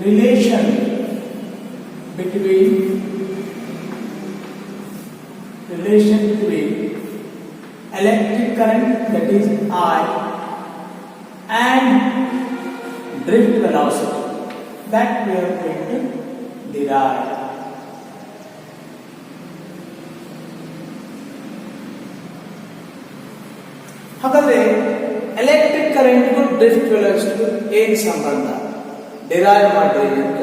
relation between electric current, that is I, and drift velocity, that we are going to derive. ಹಾಗಾದ್ರೆ electric ಕರೆಂಟ್ಗೂ drift ವೆಲಾಸಿಟಿಗೂ ಏನು ಸಂಬಂಧ derive ಮಾಡ್ರಿ ಅಂತ,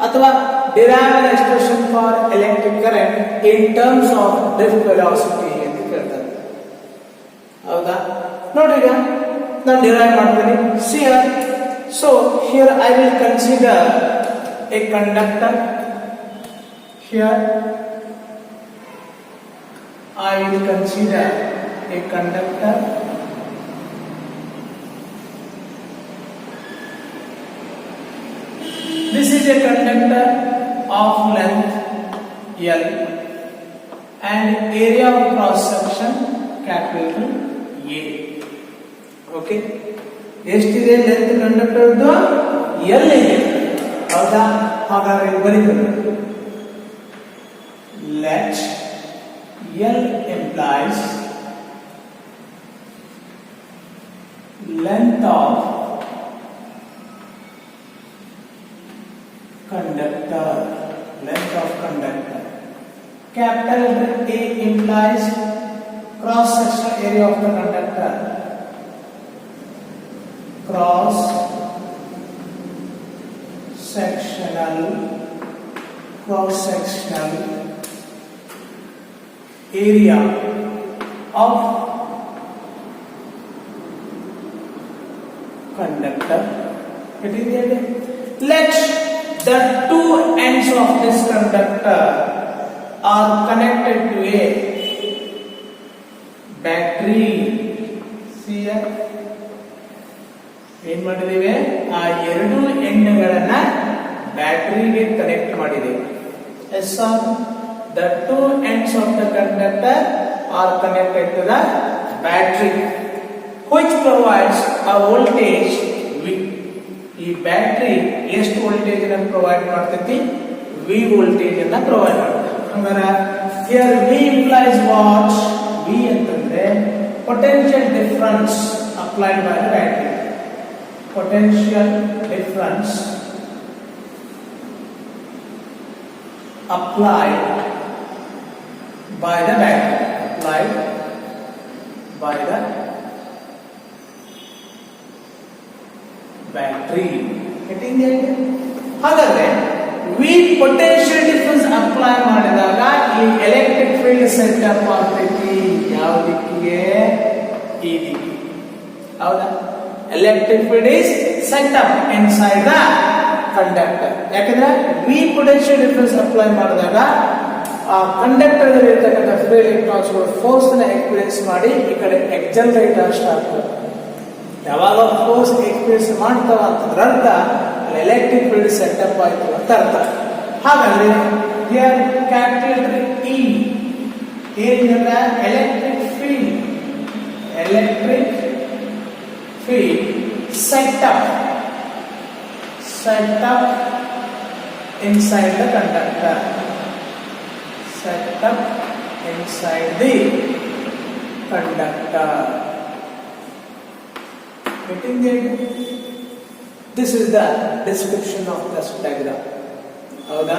ಅಥವಾ derive an expression for electric current in terms of drift velocity ಅಂತ ಕೇಳ್ತಾರೆ. ಹೌದಾ? ನೋಡಿ, ಈಗ ನಾನು ಡಿರೈವ್ ಮಾಡ್ತೀನಿ. So here I will consider a conductor. Here I will consider a conductor. This is a conductor of length L and area of cross section capital A. Okay, ಎಷ್ಟಿದೆ length conductor L ಇದೆ. ಹೌದಾ? ಹಾಗಾದ್ರೆ ಬರೀತೀನಿ. Let L implies length of conductor. Capital A implies cross sectional area of the conductor. Cross sectional area of conductor. It is there. Let the two ends of this conductor are connected to a battery. See here. ಏನು ಮಾಡಿದ್ದೇವೆ? ಆ ಎರಡು ಎಂಡ್ಗಳನ್ನ ಬ್ಯಾಟರಿಗೆ connect ಮಾಡಿದ್ದೇವೆ. Yes sir. The two ends of the conductor are connected to the battery, which provides a voltage V. ಈ battery ಎಷ್ಟು voltage ಅನ್ನು provide ಮಾಡ್ತೈತಿ? V voltage ಅನ್ನು ಪ್ರೊವೈಡ್ ಮಾಡುತ್ತೆ. ಹಂಗಾರೆ here V implies what? V ಅಂತಂದ್ರೆ potential difference applied by the battery. Potential difference applied by the battery. Getting it? ಹಾಗಾದ್ರೆ V potential difference apply ಮಾಡಿದಾಗ ಈ ಎಲೆಕ್ಟ್ರಿಕ್ ಫೀಲ್ಡ್ ಸೆಟಪ್ ಆಗ್ತೈತಿ ಯಾವ ದಿಕ್ಕಿಗೆ? ಈ ದಿಕ್ಕಿಗೆ. ಹೌದಾ? Electric field is set up inside the conductor. ಯಾಕಂದ್ರೆ V potential difference apply ಮಾಡಿದಾಗ ಆ ಕಂಡಕ್ಟರ್ ಅಲ್ಲಿ ಇರತಕ್ಕಂತ ಫ್ರೀ ಎಲೆಕ್ಟ್ರಾನ್ಸ್ ಗಳು ಫೋರ್ಸ್ ನ ಎಕ್ಸ್ಪೀರಿಯನ್ಸ್ ಮಾಡಿ ಈ ಕಡೆ ಎಕ್ಸಲರೇಟ್ ಆಗ್ತಾ ಇರ್ತವೆ. ಯಾವಾಗ ಫೋರ್ಸ್ ಎಕ್ಸ್ಪೀರಿಯನ್ಸ್ ಮಾಡ್ತಾವ ಅಂತಂದ್ರೆ ಅರ್ಥ ಅಲ್ಲಿ ಎಲೆಕ್ಟ್ರಿಕ್ ಫೀಲ್ಡ್ ಸೆಟಪ್ ಆಯ್ತು ಅಂತ ಅರ್ಥ. ಹಾಗಾದ್ರೆ ಹಿಯರ್ ಕ್ಯಾಪಿಟಲ್ E ಏನಿದೆ? Electric field set up inside the conductor. Getting it? This is the description of this diagram. ಹೌದಾ?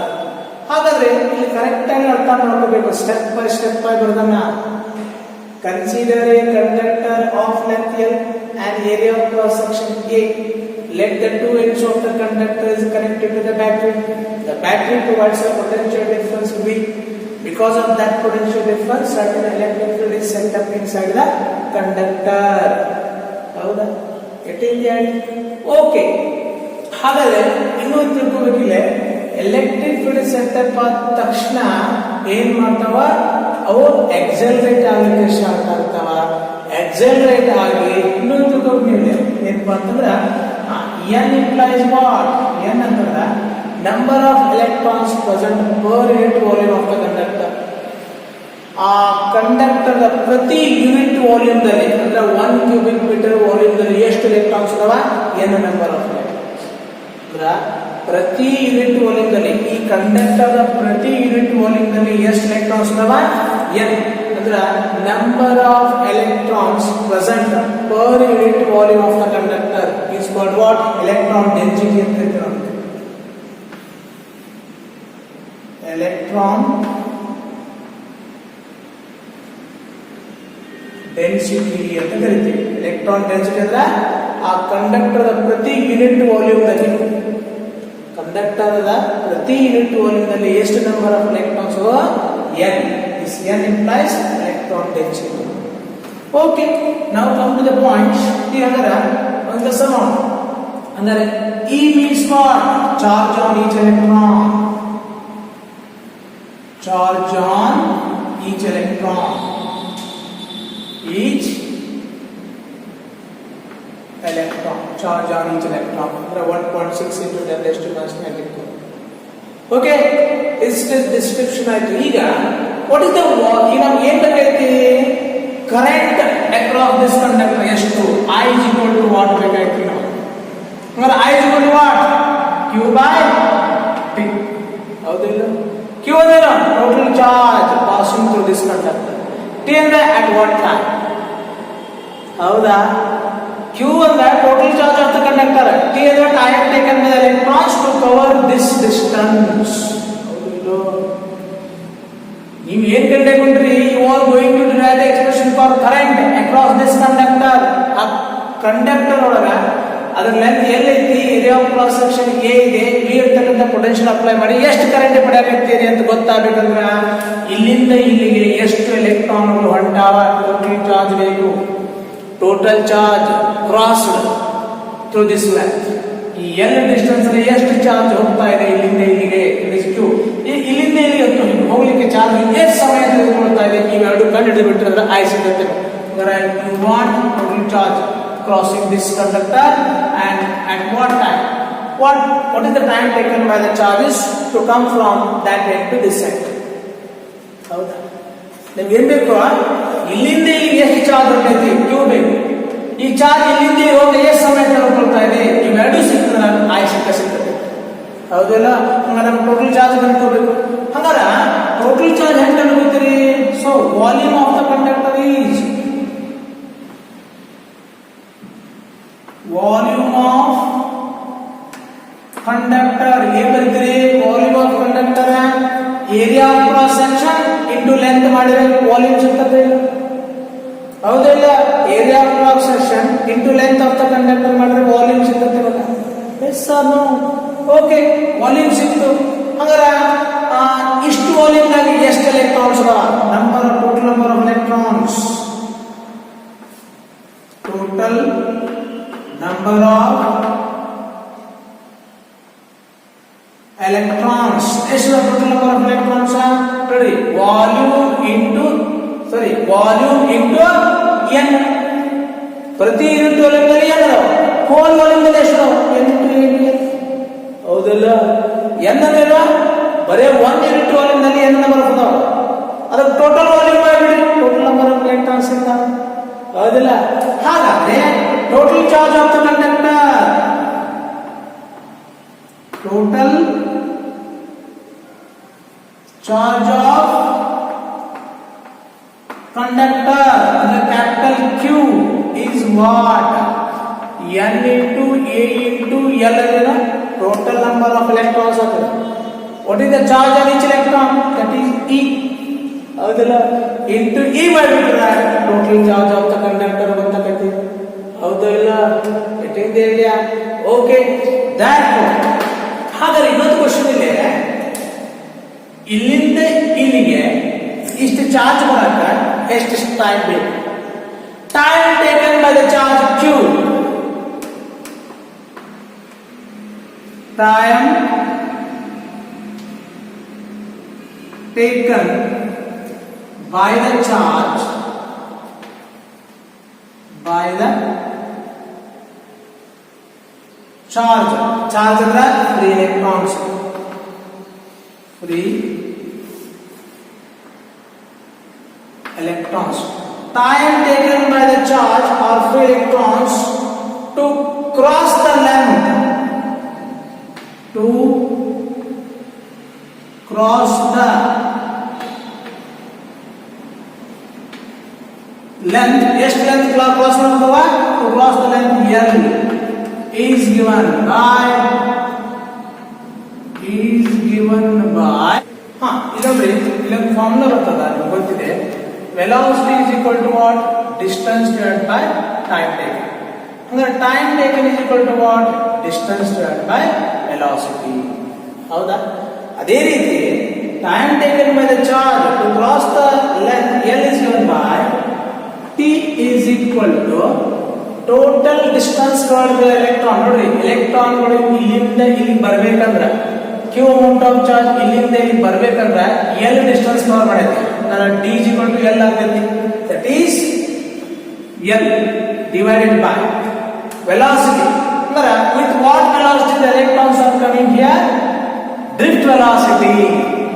ಹಾಗಾದ್ರೆ ಇಲ್ಲಿ ಕರೆಕ್ಟ್ ಆಗಿ ಅರ್ಥ ಮಾಡ್ಕೋಬೇಕು. ಸ್ಟೆಪ್ ಬೈ ಸ್ಟೆಪ್ ಆಗಿ ಬರೋದನ್ನ. Consider a conductor of length L and area of cross section A. Let the two ends of the conductor is connected to the battery. The battery provides a potential difference V. Because of that potential difference, certain electric field is set up inside the conductor. ಹೌದಾ? Getting it? Okay. ಹಾಗಾದ್ರೆ ಇನ್ನೊಂದು ತಿಳ್ಕೋಬೇಕಿಲ್ಲ. Electric field setup ಆದ ತಕ್ಷಣ ಏನ್ ಮಾಡ್ತಾವ? ಅವು accelerate ಆಗಲಿಕ್ಕೆ start ಆಗ್ತಾವ. ಎಕ್ಸಲರೇಟ್ ಆಗಿ ಇನ್ನೊಂದು ತಿಳ್ಕೋಬೇಕಿಲ್ಲ. ಏನಪ್ಪ ಅಂತಂದ್ರ N implies what? N ಅಂತಂದ್ರ number of electrons present per unit volume of the conductor. ಆ ಕಂಡಕ್ಟರ್ ಪ್ರತಿ ಯೂನಿಟ್ ವಾಲ್ಯೂಮ್ ದಲ್ಲಿ ಅಂದ್ರೆ 1 ಕ್ಯೂಬಿಕ್ ಮೀಟರ್ ವಾಲ್ಯೂಮ್ ದಲ್ಲಿ ಎಷ್ಟು ಎಲೆಕ್ಟ್ರಾನ್ಸ್ ಇದಾವ? N number of electrons. ಅಂದ್ರೆ ಪ್ರತಿ ಯೂನಿಟ್ ವಾಲ್ಯೂಮ್ದಲ್ಲಿ ಈ ಕಂಡಕ್ಟರ್ ಪ್ರತಿ ಯೂನಿಟ್ ವಾಲ್ಯೂಮ್ದಲ್ಲಿ ಎಷ್ಟು ಎಲೆಕ್ಟ್ರಾನ್ಸ್ ಇದಾವ ಎನ್ ಅಂದ್ರೆ number of electrons present per unit volume of the conductor is called what electron density ಅಂತ ಹೇಳ್ತೀವಿ ನಾವು. ಎಲೆಕ್ಟ್ರಾನ್ ಡೆನ್ಸಿಟಿ ಅಂತ ಕರಿತೀವಿ. ಎಲೆಕ್ಟ್ರಾನ್ ಡೆನ್ಸಿಟಿ ಅಂದ್ರೆ ಆ ಕಂಡಕ್ಟರ್ ಪ್ರತಿ ಯೂನಿಟ್ ವಾಲ್ಯೂಮ್ನಲ್ಲಿ ಕಂಡಕ್ಟರ್ ಪ್ರತಿ ಯೂನಿಟ್ ವಾಲ್ಯೂಮ್ನಲ್ಲಿ ಎಷ್ಟು number of electrons n. This n implies electron density. Okay, now come to the point. Here on the sum ಅಂದರೆ E means what? Charge on each electron. Charge on each electron. Each electron. Charge on each electron. 1.6 into 10 raised to minus 92. Okay, this is description ಆಯ್ತು. ಈಗ what is the ಈಗ ನಾವು ಏನು ಬೇಕಾಯ್ತಿ current across this conductor ಎಷ್ಟು I is equal to what ಬೇಕಾಯ್ತಿ ನಾವು ಅಂದ್ರೆ I is equal to what Q by P ಹೌದಿಲ್ಲ Q ಅಂದ್ರೆ total charge passing through this conductor. T ಅಂದ್ರೆ at what time ಹೌದಾ Q ಅಂದ್ರೆ total charge of the conductor. T ಅಂದ್ರೆ time taken by electrons to cover this distance. ಹೌದಿಲ್ಲ ನೀವು ಏನ್ ಕಂಡುಕೊಂಡ್ರಿ you are going to derive the expression for current across this conductor. ಆ conductor ಒಳಗ ಅದರ ಲೆಂತ್ ಎಲ್ಲೈತಿ area of cross section A ಇದೆ ಬಿ ಇರ್ತಕ್ಕಂಥ ಪೊಟೆನ್ಷಿಯಲ್ ಅಪ್ಲೈ ಮಾಡಿ ಎಷ್ಟು ಕರೆಂಟ್ ಪಡೆಯಬೇಕ್ತೀರಿ ಅಂತ ಗೊತ್ತಾಗಬೇಕಂದ್ರೆ ಇಲ್ಲಿಂದ ಇಲ್ಲಿಗೆ ಎಷ್ಟು ಎಲೆಕ್ಟ್ರಾನ್ಗಳು ಹೊಂಟಾವ ಟೋಟಲ್ ಚಾರ್ಜ್ ಬೇಕು. Total charge crossed through this length ಈ ಎಲ್ಲ ಡಿಸ್ಟೆನ್ಸ್ ಅಲ್ಲಿ ಎಷ್ಟು ಚಾರ್ಜ್ ಹೋಗ್ತಾ ಇದೆ ಇಲ್ಲಿಂದ ಇಲ್ಲಿಗೆ ಎಷ್ಟು ಇಲ್ಲಿಂದ ಇಲ್ಲಿಗೆ ಹೋಗ್ಲಿಕ್ಕೆ ಚಾರ್ಜ್ ಎಷ್ಟು ಸಮಯ ತೆಗೆದುಕೊಳ್ತಾ ಇದೆ ಇವೆರಡು ಕಂಡು ಹಿಡಿದು ಬಿಟ್ಟಿದ್ರೆ I ಸಿಗುತ್ತೆ. You want total charge crossing this conductor and at what time? What is the time taken by the charges to come from that end to this end? ಹೌದಾ ನಿಮ್ಗೆ ಏನ್ ಬೇಕು ಇಲ್ಲಿಂದ ಇಲ್ಲಿಗೆ ಎಷ್ಟು ಚಾರ್ಜ್ ಹೊಂಟೈತಿ Q ಬೇಕು. ಈ ಚಾರ್ಜ್ ಇಲ್ಲಿಂದ ಹೋಗಿ ಎಷ್ಟು ಸಮಯ ತೆಗೆದುಕೊಳ್ತಾ ಇದೆ ಇವೆರಡು ಸಿಗ್ತದೆ I ಸಿಗ್ತದೆ. ಹೌದಿಲ್ಲ ಹಂಗಾರೆ ನಮ್ಗೆ ಟೋಟಲ್ ಚಾರ್ಜ್ ಕಂಡುಕೋಬೇಕು. ಹಂಗಾರ ಟೋಟಲ್ ಚಾರ್ಜ್ ಹೆಂಗೆ ಕಂಡುಕೋತೀರಿ? So volume of the conductor is volume of conductor ಏನ್ ಬರೀತೀರಿ volume of conductor area of cross section into length ಮಾಡಿದ್ರೆ ವಾಲ್ಯೂಮ್ ಸಿಗ್ತದೆ. ಹೌದಿಲ್ಲ area of cross section into length of the conductor ಮಾಡಿದ್ರೆ volume ಸಿಗ್ತದೆ. Yes or no? Okay volume ಸಿಕ್ತು. ಹಂಗಾರೆ ಇಷ್ಟು ವಾಲ್ಯೂಮ್ನಾಗ ಎಷ್ಟು ಎಲೆಕ್ಟ್ರಾನ್ಸ್ ಅದಾವ number total number of electrons total number of electrons ಎಷ್ಟು ಟೋಟಲ್ ನಂಬರ್ ಆಫ್ ಎಲೆಕ್ಟ್ರಾನ್ಸ್ ನೋಡಿ ವಾಲ್ಯೂಮ್ ಇಂಟು n ಪ್ರತಿ ಯೂನಿಟ್ ವಾಲ್ಯೂಮ್ನಲ್ಲಿ n ಅದಾವ ಹೋಲ್ ವಾಲ್ಯೂಮ್ನಲ್ಲಿ ಎಷ್ಟು ಅದಾವ n ಇಂಟು n. ಹೌದಲ್ಲ n ಅಂದ್ರೆ ಬರೇ 1 ಯೂನಿಟ್ ವಾಲ್ಯೂಮ್ನಲ್ಲಿ n ನಂಬರ್ ಅದಾವ ಅದಕ್ಕೆ ಟೋಟಲ್ ವಾಲ್ಯೂಮ್ ಮಾಡಿಬಿಡಿ ಟೋಟಲ್ ನಂಬರ್ ಆಫ್ ಎಲೆಕ್ಟ್ರಾನ್ಸ್ ಅಂತ. ಹೌದಿಲ್ಲ ಹಾಗಾದ್ರೆ total charge of the conductor total charge of conductor ಅಂದ್ರೆ capital Q is what n into a into l ಅಂದ್ರೆ total number of electrons ಆಗ್ತದೆ. what is the charge on each electron? that is E. ಹೌದಲ್ಲ into E ಮಾಡಿಬಿಟ್ರೆ total charge of the conductor ಗೊತ್ತಾಗುತ್ತೆ. ಹೌದಾ ಇಲ್ಲ ಇಟ್ಟಿಂದ ಇದೆಯಾ? Okay that ಹಾಗಾದ್ರೆ ಇನ್ನೊಂದು ಕ್ವಶನ್ ಇದೆ ಇಲ್ಲಿಂದ ಇಲ್ಲಿಗೆ ಇಷ್ಟು ಚಾರ್ಜ್ ಬರಕ ಎಷ್ಟು ಟೈಮ್ ಬೇಕು? Time taken by the charge Q. time taken by the charge ಅಂದ್ರೆ free electrons time taken by the charge or free electrons to cross the length cross to cross the length L is given by ಇಲ್ಲೊಂದು formula ಬರ್ತದ ನಿಮಗೆ ಗೊತ್ತಿದೆ. Velocity is equal to what? Distance divided by time taken. ಅಂದ್ರೆ time taken is equal to what? Distance divided by velocity. ಹೌದಾ? ಅದೇ ರೀತಿ time taken by the charge to cross the length L is given by T is equal to total distance covered by electron. ನೋಡಿ ಎಲೆಕ್ಟ್ರಾನ್ಗಳು ಇಲ್ಲಿಂದ ಇಲ್ಲಿಗೆ ಬರಬೇಕಂದ್ರೆ q amount of charge ಇಲ್ಲಿಂದ ಇಲ್ಲಿಗೆ ಬರಬೇಕಂದ್ರೆ L ಡಿಸ್ಟೆನ್ಸ್ ಕವರ್ ಮಾಡೈತೆ. ನಾನು d is equal to L ಆಗ್ತೈತಿ. That is L divided by velocity. ಅಂದ್ರೆ with what velocity the electrons are coming here? Drift velocity.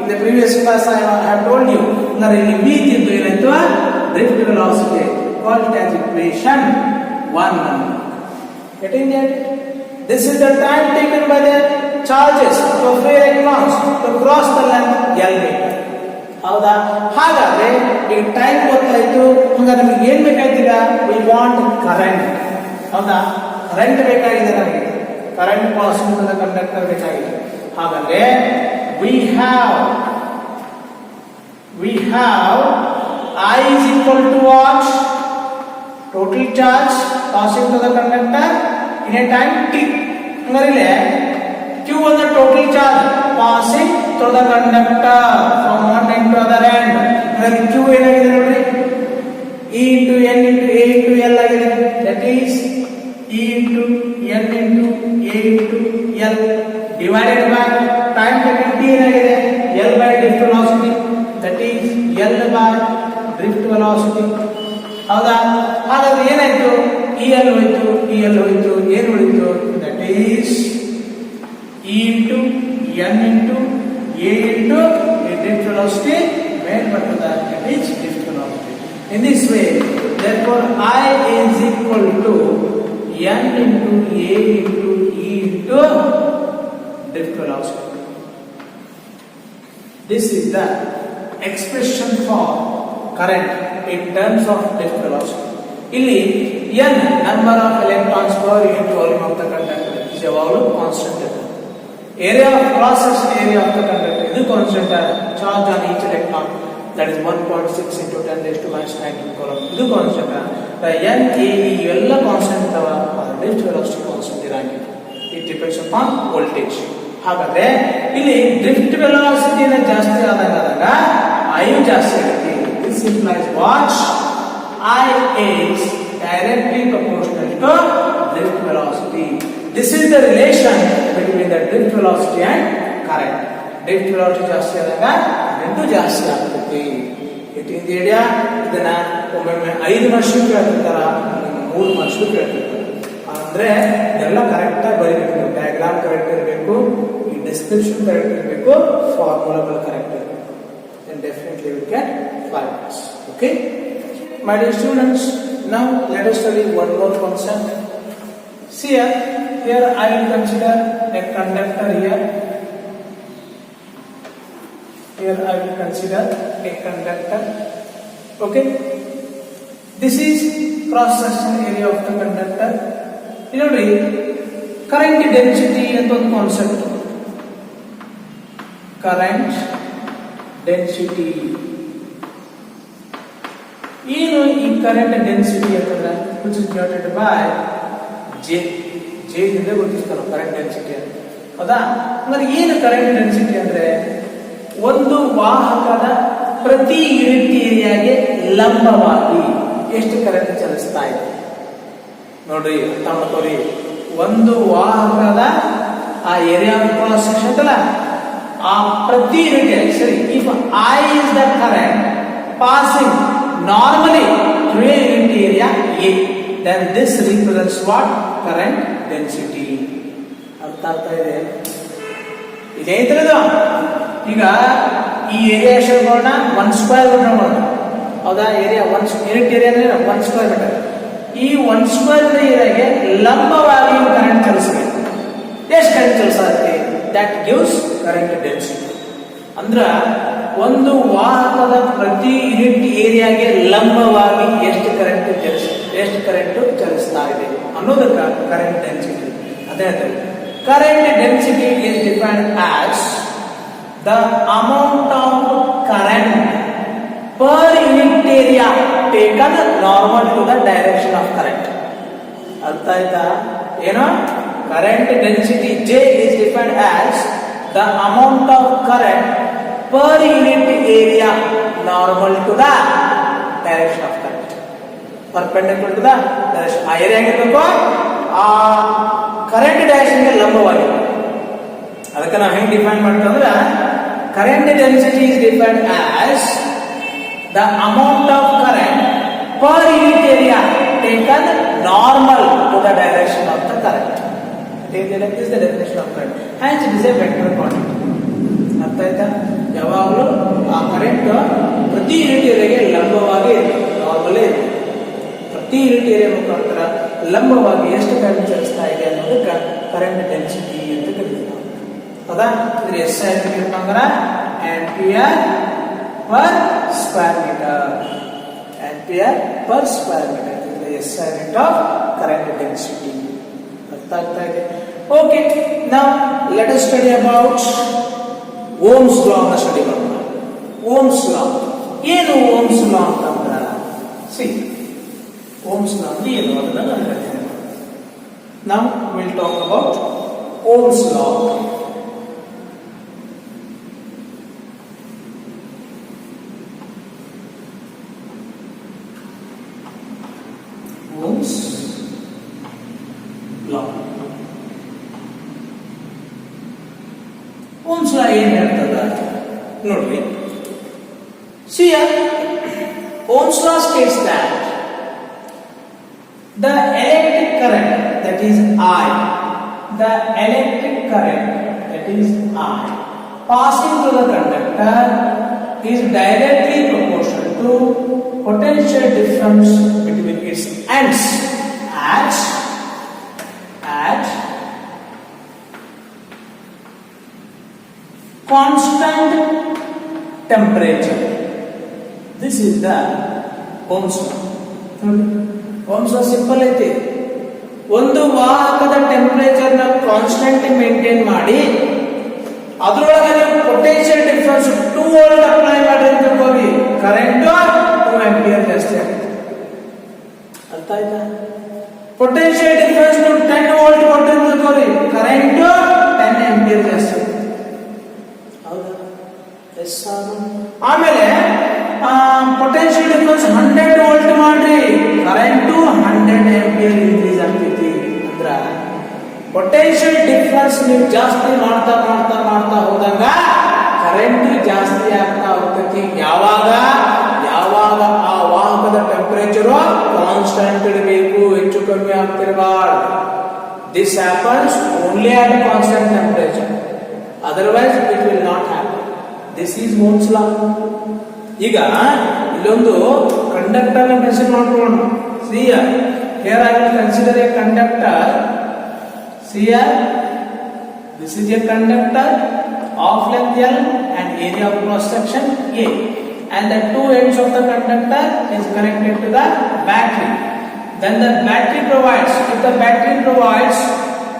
In the previous class I have told you. ಅಂದ್ರೆ ಇಲ್ಲಿ v ಇತ್ತು ಏನಾಯ್ತು? Drift velocity. Call it as equation 1. Getting it? This is the time taken by the charges of free electrons to cross the length L meter. ಹೌದಾ? ಹಾಗಾದ್ರೆ ಈಗ time ಗೊತ್ತಾಯ್ತು. ಹಾಗಾದ್ರೆ ನಮಗೆ ಏನ್ ಬೇಕಾಯ್ತೀಗ? We want current. ಹೌದಾ? ಕರೆಂಟ್ ಬೇಕಾಗಿದೆ ನಮಗೆ. Current passing to the conductor ಬೇಕಾಗಿದೆ. ಹಾಗಾದ್ರೆ we have I is equal to what? Total charge passing to the conductor in a time t. ಹಂಗಾರೆ q on the total charge passing through the conductor from one end to other end. ಹಂಗಾರೆ q ಏನಾಗಿದೆ ನೋಡ್ರಿ? E into n into a into l ಆಗಿದೆ. That is E into n into a into l divided by time taken t ಏನಾಗಿದೆ? L by drift velocity. That is L by drift velocity. ಹೌದಾ? ಹಾಗಾದ್ರೆ ಏನಾಯ್ತು? EL ಹೋಯ್ತು, EL ಹೋಯ್ತು, ಏನು ಉಳಿತು? That is E into n into a into a drift velocity made by that is drift velocity. In this way, therefore I is equal to n into a into e into drift velocity. This is the expression for current in terms of drift velocity. ಇಲ್ಲಿ n number of electrons per unit volume of the conductor is ಯಾವಾಗಲೂ constant ಇರುತ್ತೆ. area of cross section area of the conductor ಇದು constant. charge on each electron that is 1.6 into 10 raised to minus 19 coulomb ಇದು constant. n a e ಎಲ್ಲ constant ಇದಾವ. drift velocity constant ಇರಂಗಿಲ್ಲ. it depends upon voltage. ಹಾಗಾದ್ರೆ ಇಲ್ಲಿ drift velocity ಜಾಸ್ತಿ ಆದಾಗ I ಜಾಸ್ತಿ ಆಗುತ್ತೆ. this implies what? I is directly proportional to drift velocity. This is the relation between the drift velocity and current. Drift velocity ಜಾಸ್ತಿ ಆದಾಗ current ಜಾಸ್ತಿ ಆಗುತ್ತೆ. ಇಟ್ ಇನ್ ದಿ ಏರಿಯಾ ಇದನ್ನ ಒಮ್ಮೊಮ್ಮೆ 5 ವರ್ಷಕ್ಕೆ ಕೇಳ್ತಿರ್ತಾರ, 3 ವರ್ಷಕ್ಕೆ ಕೇಳ್ತಿರ್ತಾರೆ. ಅಂದ್ರೆ ಇದೆಲ್ಲ ಕರೆಕ್ಟ್ ಆಗಿ ಬರೀಬೇಕು. ಡಯಾಗ್ರಾಮ್ ಕರೆಕ್ಟ್ ಇರಬೇಕು, ಈ ಡಿಸ್ಕ್ರಿಪ್ಷನ್ ಕರೆಕ್ಟ್ ಇರಬೇಕು, ಫಾರ್ಮುಲಾಗಳು ಕರೆಕ್ಟ್ ಇರಬೇಕು. then definitely we get 5 marks. Okay, my dear students, now let us study one more concept. See here I will consider a conductor here. Here I will consider a conductor. Okay, this is cross section area of the conductor. You know, current density ಅಂತ ಒಂದು concept. current density ಏನು ಈ current density ಅಂತಂದ್ರೆ which is denoted by J. ಇಂದ ಗುರುತಿಸ್ತಾರೆ current density ಅಂತ. ಹೌದಾ? ಅಂದ್ರೆ ಏನು current density ಅಂದ್ರೆ ಒಂದು ವಾಹಕದ ಪ್ರತಿ ಯೂನಿಟ್ ಏರಿಯಾಗೆ ಲಂಬವಾಗಿ ಎಷ್ಟು ಕರೆಂಟ್ ಚಲಿಸ್ತಾ ಇದೆ ನೋಡ್ರಿ. ಅರ್ಥ ಮಾಡ್ಕೊಳ್ಳಿ. ಒಂದು ವಾಹಕದ ಆ ಏರಿಯಾ ಕ್ರಾಸ್ ಸೆಕ್ಷನ್ ಅಲ್ಲ, ಆ ಪ್ರತಿ ಯೂನಿಟ್ ಸರಿ. If I is the current passing normally through a unit area A, then this represents what? Current density. ಅರ್ಥ ಆಗ್ತಾ ಇದೆ? ಇದೇ ಇದ್ರದ್ದು ಈಗ ಈ ಏರಿಯಾ ಶೇರ್ಗಳನ್ನ 1 ಸ್ಕ್ವೇರ್ ಮೀಟರ್ ಮಾಡೋಣ. ಹೌದಾ? ಏರಿಯಾ 1 ಯೂನಿಟ್ ಏರಿಯಾ ಅಂದ್ರೆ 1 ಸ್ಕ್ವೇರ್ ಮೀಟರ್. ಈ 1 ಸ್ಕ್ವೇರ್ ಏರಿಯಾಗೆ ಲಂಬವಾಗಿ ಕರೆಂಟ್ ಚಲಿಸಬೇಕು. ಎಷ್ಟು ಕರೆಂಟ್ ಚಲಿಸುತ್ತೆ? That gives current density. ಅಂದ್ರ ಒಂದು ವಾಹಕದ ಪ್ರತಿ ಯೂನಿಟ್ ಏರಿಯಾಗೆ ಲಂಬವಾಗಿ ಎಷ್ಟು ಕರೆಂಟ್ ಚಲಿಸುತ್ತೆ ಎಷ್ಟು ಕರೆಂಟ್ ಚಲಿಸ್ತಾ ಇದೆ ಅನ್ನೋದಕ್ಕೆ ಕರೆಂಟ್ ಡೆನ್ಸಿಟಿ. ಅದೇ current density is defined as the amount of current per unit area taken normal to the direction of current. ಅರ್ಥ ಆಯ್ತಾ? ಏನು? Current density J is defined as the amount of current per unit area normal to the direction of current. Perpendicular to the direction. ಆ area ಆಗಿರ್ಬೇಕು ಆ current direction ಗೆ ಲಂಬವಾಗಿ. ಅದಕ್ಕೆ ನಾವು ಹೆಂಗ್ ಡಿಫೈನ್ ಮಾಡ್ತೀವಿ ಅಂದ್ರೆ current density is defined as the amount of current per unit area taken normal to the direction of the current. This is the definition of current. Hence it is a vector quantity. ಅರ್ಥ ಆಯ್ತಾ? ಯಾವಾಗಲೂ ಆ current ಪ್ರತಿ unit ಏರಿಯಾಗೆ ಲಂಬವಾಗಿ normal ಇದೆ. ಪ್ರತಿ unit area ಮುಖಾಂತರ ಲಂಬವಾಗಿ ಎಷ್ಟು ಕರೆಂಟ್ ಚಲಿಸ್ತಾ ಇದೆ ಅನ್ನೋದಕ್ಕೆ ಕರೆಂಟ್ ಡೆನ್ಸಿಟಿ ಅಂತ ಕರೀತೀವಿ. ಹೌದಾ? ಇದ್ರ SI ಅಂದ್ರೆ ampere per square meter. Ampere per square meter is the SI unit of current density. Okay, now let us study about Ohm's law. Study Ohm's law. ಏನು Ohm's law ಅಂತಂದ್ರೆ see Ohm's law ಏನು ಅದನ್ನ ನಾನು ಹೇಳ್ತೀನಿ. Now we will talk about Ohm's law. Ohm's law. Ohm's law ಏನು ಹೇಳ್ತದ ನೋಡ್ರಿ. See Ohm's law states that the electric current that is I, the electric current that is I passing through the conductor is directly proportional to potential difference between its ends at constant temperature. This is the Ohm's law. Ohm's law simple ಐತಿ. ಒಂದು ವಾಹಕದ temperature ನ constant maintain ಮಾಡಿ ಅದರೊಳಗೆ ನೀವು potential difference 2 volt apply ಮಾಡಿ ಅಂತ ಹೋಗಿ ಕರೆಂಟ್ 2 ಆಂಪಿಯರ್ ಜಾಸ್ತಿ ಆಗುತ್ತೆ. ಅರ್ಥ ಆಯ್ತಾ? ಪೊಟೆನ್ಷಿಯಲ್ ಡಿಫರೆನ್ಸ್ 10 ವೋಲ್ಟ್ ಕೊಟ್ಟಿದ್ದು ಹೋಗಿ ಕರೆಂಟ್ 10 ಆಂಪಿಯರ್ ಜಾಸ್ತಿ ಆಗುತ್ತೆ. ಹೌದಾ? ಎಸ್ ಆಮೇಲೆ ಪೊಟೆನ್ಷಿಯಲ್ ಡಿಫರೆನ್ಸ್ 100 ವೋಲ್ಟ್ ಮಾಡ್ರಿ ಕರೆಂಟ್ 100 ಆಂಪಿಯರ್ ಇನ್ಕ್ರೀಸ್ ಆಗ್ತೈತಿ. ಅಂದ್ರ ಪೊಟೆನ್ಷಿಯಲ್ ಡಿಫರೆನ್ಸ್ ನೀವು ಜಾಸ್ತಿ ಮಾಡ್ತಾ ಮಾಡ್ತಾ ಮಾಡ್ತಾ ಹೋದಾಗ ಕರೆಂಟ್ ಜಾಸ್ತಿ ಆಗ್ತಾ ಹೋಗ್ತೈತಿ. ಯಾವಾಗ ಆ ವಾಹಕದ ಟೆಂಪರೇಚರ್ ಕಾನ್ಸ್ಟೆಂಟ್ ಇರಬೇಕು, ಹೆಚ್ಚು ಕಮ್ಮಿ ಆಗ್ತಿರಬಾರ್ದು. This happens only at constant temperature, otherwise it will not happen. This is Ohm's law. ಈಗ ಇಲ್ಲೊಂದು ಕಂಡಕ್ಟರ್ ಮೆನ್ಷನ್ ಮಾಡ್ಕೊಳ್ಳೋಣ. See here I will consider a conductor. See here, this is a conductor of length L and area of cross section A, and the two ends of the conductor is connected to the battery. Then the battery provides, if the battery provides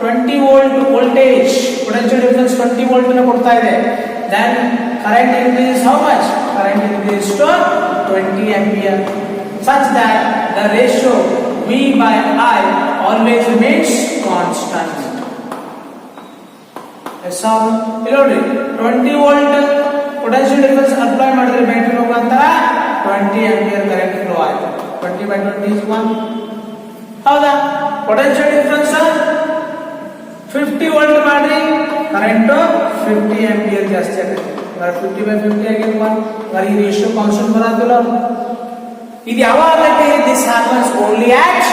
20 volt voltage, potential difference 20 volt na ಕೊಡ್ತಾ ಇದೆ, then current increases how much? Current increases to 20 ampere, such that the ratio V by I always remains constant. Yes or no? ನೋಡಿ 20 volt potential difference apply ಮಾಡಿದ್ರೆ battery ಮುಖಾಂತರ 20 ampere current flow ಆಯ್ತು. 20 by 20 is 1. ಹೌದಾ? potential difference 50 volt ಮಾಡ್ರಿ current 50 ampere ಜಾಸ್ತಿ ಆಗುತ್ತೆ. 50 by 50 ಆಗಿದೆ 1. ಈ ರೇಷಿಯೋ ಕಾನ್ಸ್ಟೆಂಟ್ ಬರೋದಿಲ್ಲ. ಇದು ಯಾವಾಗ this happens only at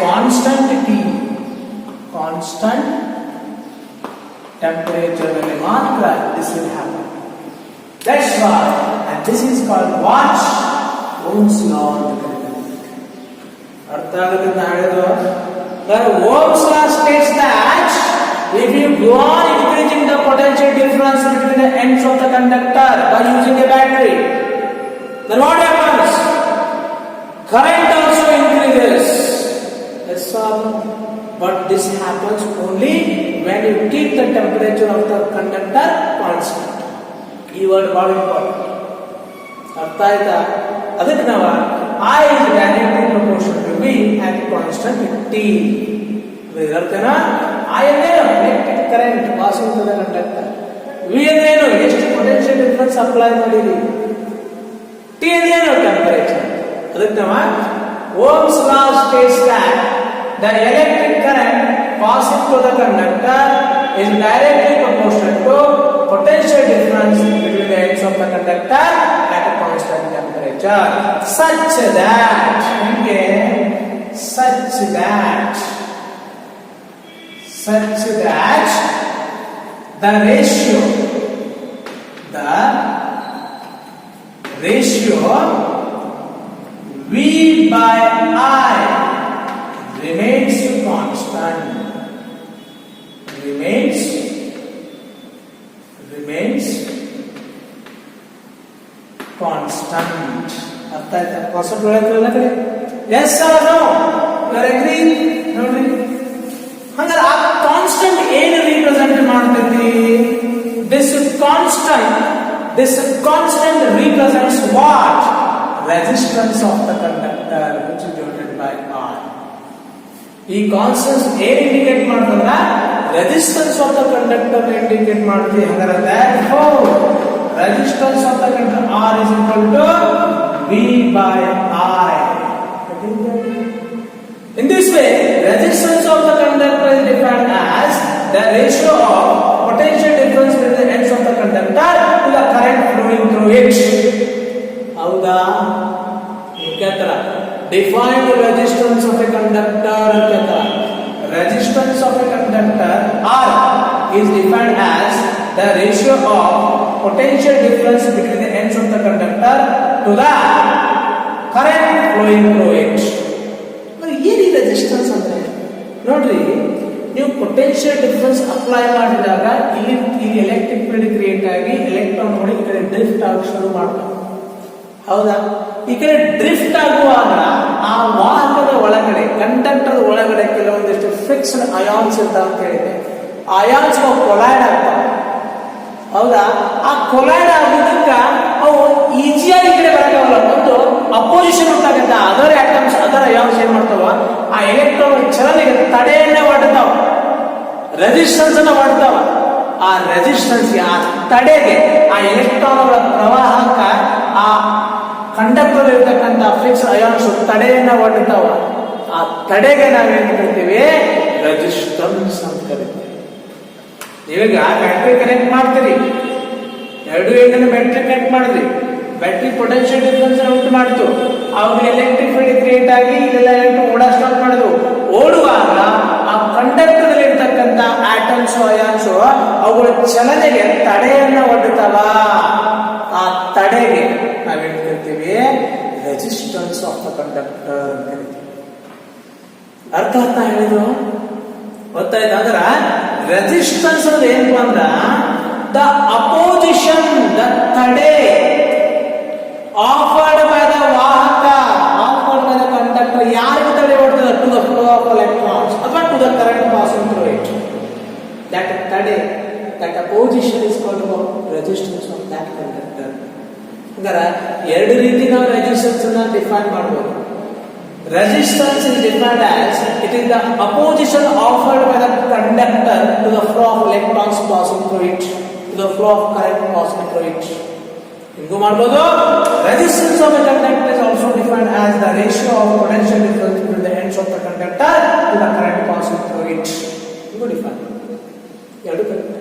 constant T, constant temperature ನಲ್ಲಿ ಮಾತ್ರ this will happen. That's why and this is called what? Ohm's law ಅಂತ ಕರೀತಾರೆ. ಅರ್ಥ ಆಗುತ್ತೆ ಅಂತ ಹೇಳಿದ್ರು. Ohm's law states that if you go on increasing the potential difference between the ends of the conductor by using a battery, then what happens? Current also increases. Yes or no? But this happens only when you keep the temperature of the conductor constant. ಈ word ಬಹಳ important. ಅರ್ಥ ಆಯ್ತಾ? ಅದಕ್ಕೆ ನಾವು I is directly proportional to V at constant T. ಇದರ್ಥನ I ಅನ್ನೇನು electric current passing through the conductor. V ಅನ್ನೇನು ಎಷ್ಟು potential difference apply ಮಾಡಿರಿ. T ಅನ್ನೇನು temperature. ಅದಕ್ಕೆ ನಾವು Ohm's law states that the electric current passing through the conductor is directly proportional to potential difference between the ends of the conductor at a constant temperature, such that the ratio V by I remains constant. Remains constant. ಅರ್ಥ ಆಯ್ತಾ? Constant ಒಳಗಿರಲ್ಲ ಕಡೆ. Yes or no? You are agree? ನೋಡ್ರಿ, ಹಂಗಾರೆ ಆ constant ಏನು represent ಮಾಡ್ತೈತಿ? This constant represents what? Resistance of the conductor, which is denoted by R. ಈ constants ಏನು ಇಂಡಿಕೇಟ್ ಮಾಡ್ತಂದ್ರ resistance of the conductor indicate ಮಾಡ್ತೀವಿ. ಹಂಗಾರೆ therefore resistance of the conductor R is equal to V by I. In this way, resistance of the conductor is defined as the ratio of potential difference between the ends of the conductor to the current flowing through it. ಹೌದಾ? Define the resistance of a conductor. Resistance of a conductor R is defined as the ratio of potential difference between the ends of the conductor to the current flowing through it. ಏನು resistance ಅಂದ್ರೆ ನೋಡ್ರಿ, ನೀವು potential difference apply ಮಾಡಿದಾಗ ಇಲ್ಲಿ electric field create ಆಗಿ ಎಲೆಕ್ಟ್ರಾನ್ಗಳು ಈ ಕಡೆ ಡ್ರಿಫ್ಟ್ ಆಗಿ ಶುರು ಮಾಡ್ತಾರೆ. ಹೌದಾ? ಈ ಕಡೆ ಡ್ರಿಫ್ಟ್ ಆಗುವಾಗ ಆ ವಾಹಕದ ಒಳಗಡೆ, ಕಂಡಕ್ಟರ್ ಒಳಗಡೆ ಕೆಲವೊಂದಿಷ್ಟು ಫಿಕ್ಸ್ಡ್ ಅಯಾನ್ಸ್ ಇರ್ತಾವ ಅಂತ ಹೇಳಿದೆ. ಅಯಾನ್ಸ್ ಕೊಲೈಡ್ ಆಗ್ತಾವ. ಹೌದಾ? ಆ ಕೊಲೈಡ್ ಆಗೋದಕ್ಕ ಅವು ಈಜಿಯಾಗಿ ಈ ಕಡೆ ಬರಕಾಗಲ್ಲ. ಒಂದು ಅಪೋಸಿಷನ್ ಉಂಟಾಗತ್ತ. ಅದರ್ ಆಟಮ್ಸ್, ಅದರ್ ಅಯಾನ್ಸ್ ಏನ್ ಮಾಡ್ತಾವ, ಆ ಎಲೆಕ್ಟ್ರಾನ್ ಚಲನೆಗೆ ತಡೆಯನ್ನ ಒಡ್ತಾವ, ರೆಸಿಸ್ಟೆನ್ಸ್ ಅನ್ನ ಒಡ್ತಾವ. ಆ ರೆಸಿಸ್ಟೆನ್ಸ್, ಆ ತಡೆಗೆ, ಆ ಎಲೆಕ್ಟ್ರಾನ್ಗಳ ಪ್ರವಾಹಕ್ಕ ಆ ಕಂಡಕ್ಟರ್ ಇರ್ತಕ್ಕಂಥ ಫಿಕ್ಸ್ ಅಯಾನ್ಸ್ ತಡೆಯನ್ನ ಒಡ್ತಾವ. ಆ ತಡೆಗೆ ನಾವೇನ್ ಕರಿತೀವಿ? ರೆಸಿಸ್ಟೆನ್ಸ್ ಅಂತ ಕರಿತೀವಿ. ನೀವೀಗ ಬ್ಯಾಟ್ರಿ ಕನೆಕ್ಟ್ ಮಾಡ್ತೀರಿ, ಎರಡು ಏನೇನು ಬ್ಯಾಟ್ರಿ ಕನೆಕ್ಟ್ ಮಾಡಿದ್ರಿ, ಬ್ಯಾಟ್ರಿ ಪೊಟೆನ್ಷಿಯಲ್ ಡಿಫರೆನ್ಸ್ ಉಂಟು ಮಾಡಿತು, ಅವಾಗ ಎಲೆಕ್ಟ್ರಿಕ್ ಫೀಲ್ಡ್ ಕ್ರಿಯೇಟ್ ಆಗಿ ಇದೆಲ್ಲ ಎಲೆಕ್ಟ್ರಿಕ್ ಓಡ ಸ್ಟಾರ್ಟ್ ಮಾಡಿದ್ವು. ಓಡುವಾಗ ಆ ಕಂಡಕ್ಟರ್ ಇರ್ತಕ್ಕಂಥ ಆಟಮ್ಸ್, ಅಯಾನ್ಸ್ ಅವುಗಳ ಚಲನೆಗೆ ತಡೆಯನ್ನ ಒಡ್ತಾವ. ಆ ತಡೆಗೆ ನಾವೇನ್ ಕರಿತೀವಿ? ರೆಸಿಸ್ಟೆನ್ಸ್ ಆಫ್ ದ ಕಂಡಕ್ಟರ್ ಅಂತ ಕರಿತೀವಿ. ಅರ್ಥ ಹೇಳಿದ್ರು ಗೊತ್ತಾಯ್ತು? ಅಂದ್ರ ರೆಸಿಸ್ಟೆನ್ಸ್ ಅಂದ್ರೆ ಏನಪ್ಪ ಅಂದ್ರ ದ ಅಪೋಸಿಷನ್, ದ ತಡೆ ಆಫರ್ಡ್ ಬೈ ದ ವಾಹಕ, ಆಫರ್ಡ್ ಬೈ ದ ಕಂಡಕ್ಟರ್. ಯಾರಿಗೆ ತಡೆ ಹೊಡ್ತದೆ? To the flow of electrons ಅಥವಾ to the current passing through it. That ತಡೆ, that opposition is called resistance of that conductor. ಹಂಗಾರ ಎರಡು ರೀತಿ ನಾವು ರೆಸಿಸ್ಟೆನ್ಸ್ ಅನ್ನ ಡಿಫೈನ್ ಮಾಡಬಹುದು. Resistance is defined as it is the opposition offered by the conductor to the flow of electrons passing through it, to the flow of current passing through it. Ingu ಮಾಡಬಹುದು. Resistance of a conductor is also defined as the ratio of potential difference between the ends of the conductor to the current passing through it. Ingu define. ಎರಡು correct.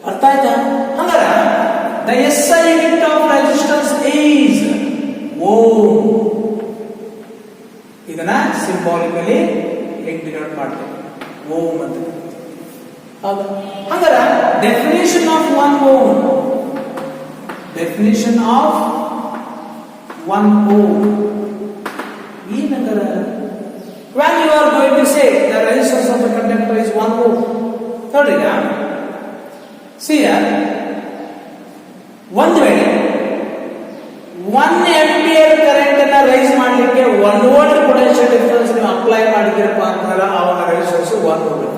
ಅರ್ಥ ಆಯ್ತಾ? ಹಂಗಾರ the SI unit of resistance is ohm. ಇದನ್ನ symbolically ಹೇಗೆ denote ಮಾಡ್ತೇವೆ? Ohm ಅಂತ. ಹೌದಾ? ಹಂಗಾರ definition of one ohm, definition of one ohm ಏನಂತಾರ? when you are going to say the resistance of the conductor is 1 ohm, ನೋಡ್ರಿ, see here, ಒಂದು ವೇಳೆ 1 ಆಂಪಿಯರ್ ಕರೆಂಟ್ ಅನ್ನ ರೈಸ್ ಮಾಡಲಿಕ್ಕೆ 1 ವೋಲ್ಟ್ ಪೊಟೆನ್ಷಿಯಲ್ ಡಿಫರೆನ್ಸ್ ನೀವು ಅಪ್ಲೈ ಮಾಡಿದಿರಪ್ಪ ಅಂತಂದ್ರೆ ಅವಾಗ ರೆಸಿಸ್ಟೆನ್ಸ್ 1 ವೋಲ್ಟ್.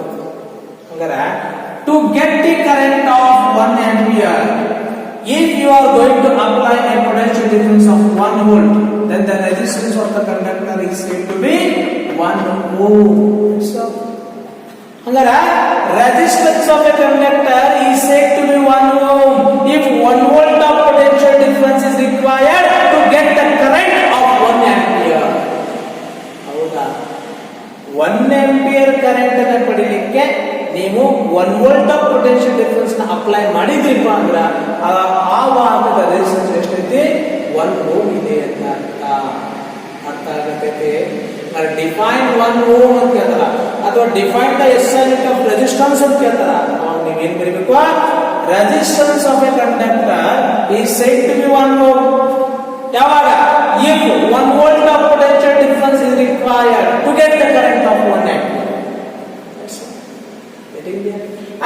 ಹಂಗಾರೆ to get the current of 1 ampere, if you are going to apply a potential difference of 1 volt, then the resistance of the conductor is said to be 1 ohm. So, hangara resistance of a conductor is said to be 1 ohm if 1 volt of potential difference is required to get the current of 1 ampere. ಹೌದಾ? 1 ampere current ಅನ್ನು ಪಡೆಯಲಿಕ್ಕೆ ನೀವು 1 volt of potential difference ನ apply ಮಾಡಿದ್ರಿಪ್ಪ ಅಂದ್ರೆ ಆ ವಾಹಕದ resistance ಎಷ್ಟೈತಿ? 1 ohm ಇದೆ ಅಂತ ಅರ್ಥ ಆಗತೈತಿ. ಡಿಫೈನ್ 1 ಓಮ್ ಅಂತ ಕೇಳ್ತಾರ ಅಥವಾ define the SI unit of resistance ಅಂತ ಕೇಳ್ತಾರ. ಅವಾಗ ನೀವು ಏನ್ ಬರೀಬೇಕು? Resistance of a conductor is said to be 1 ohm ಯಾವಾಗ? if 1 volt of potential difference is required to get the current of 1 ampere.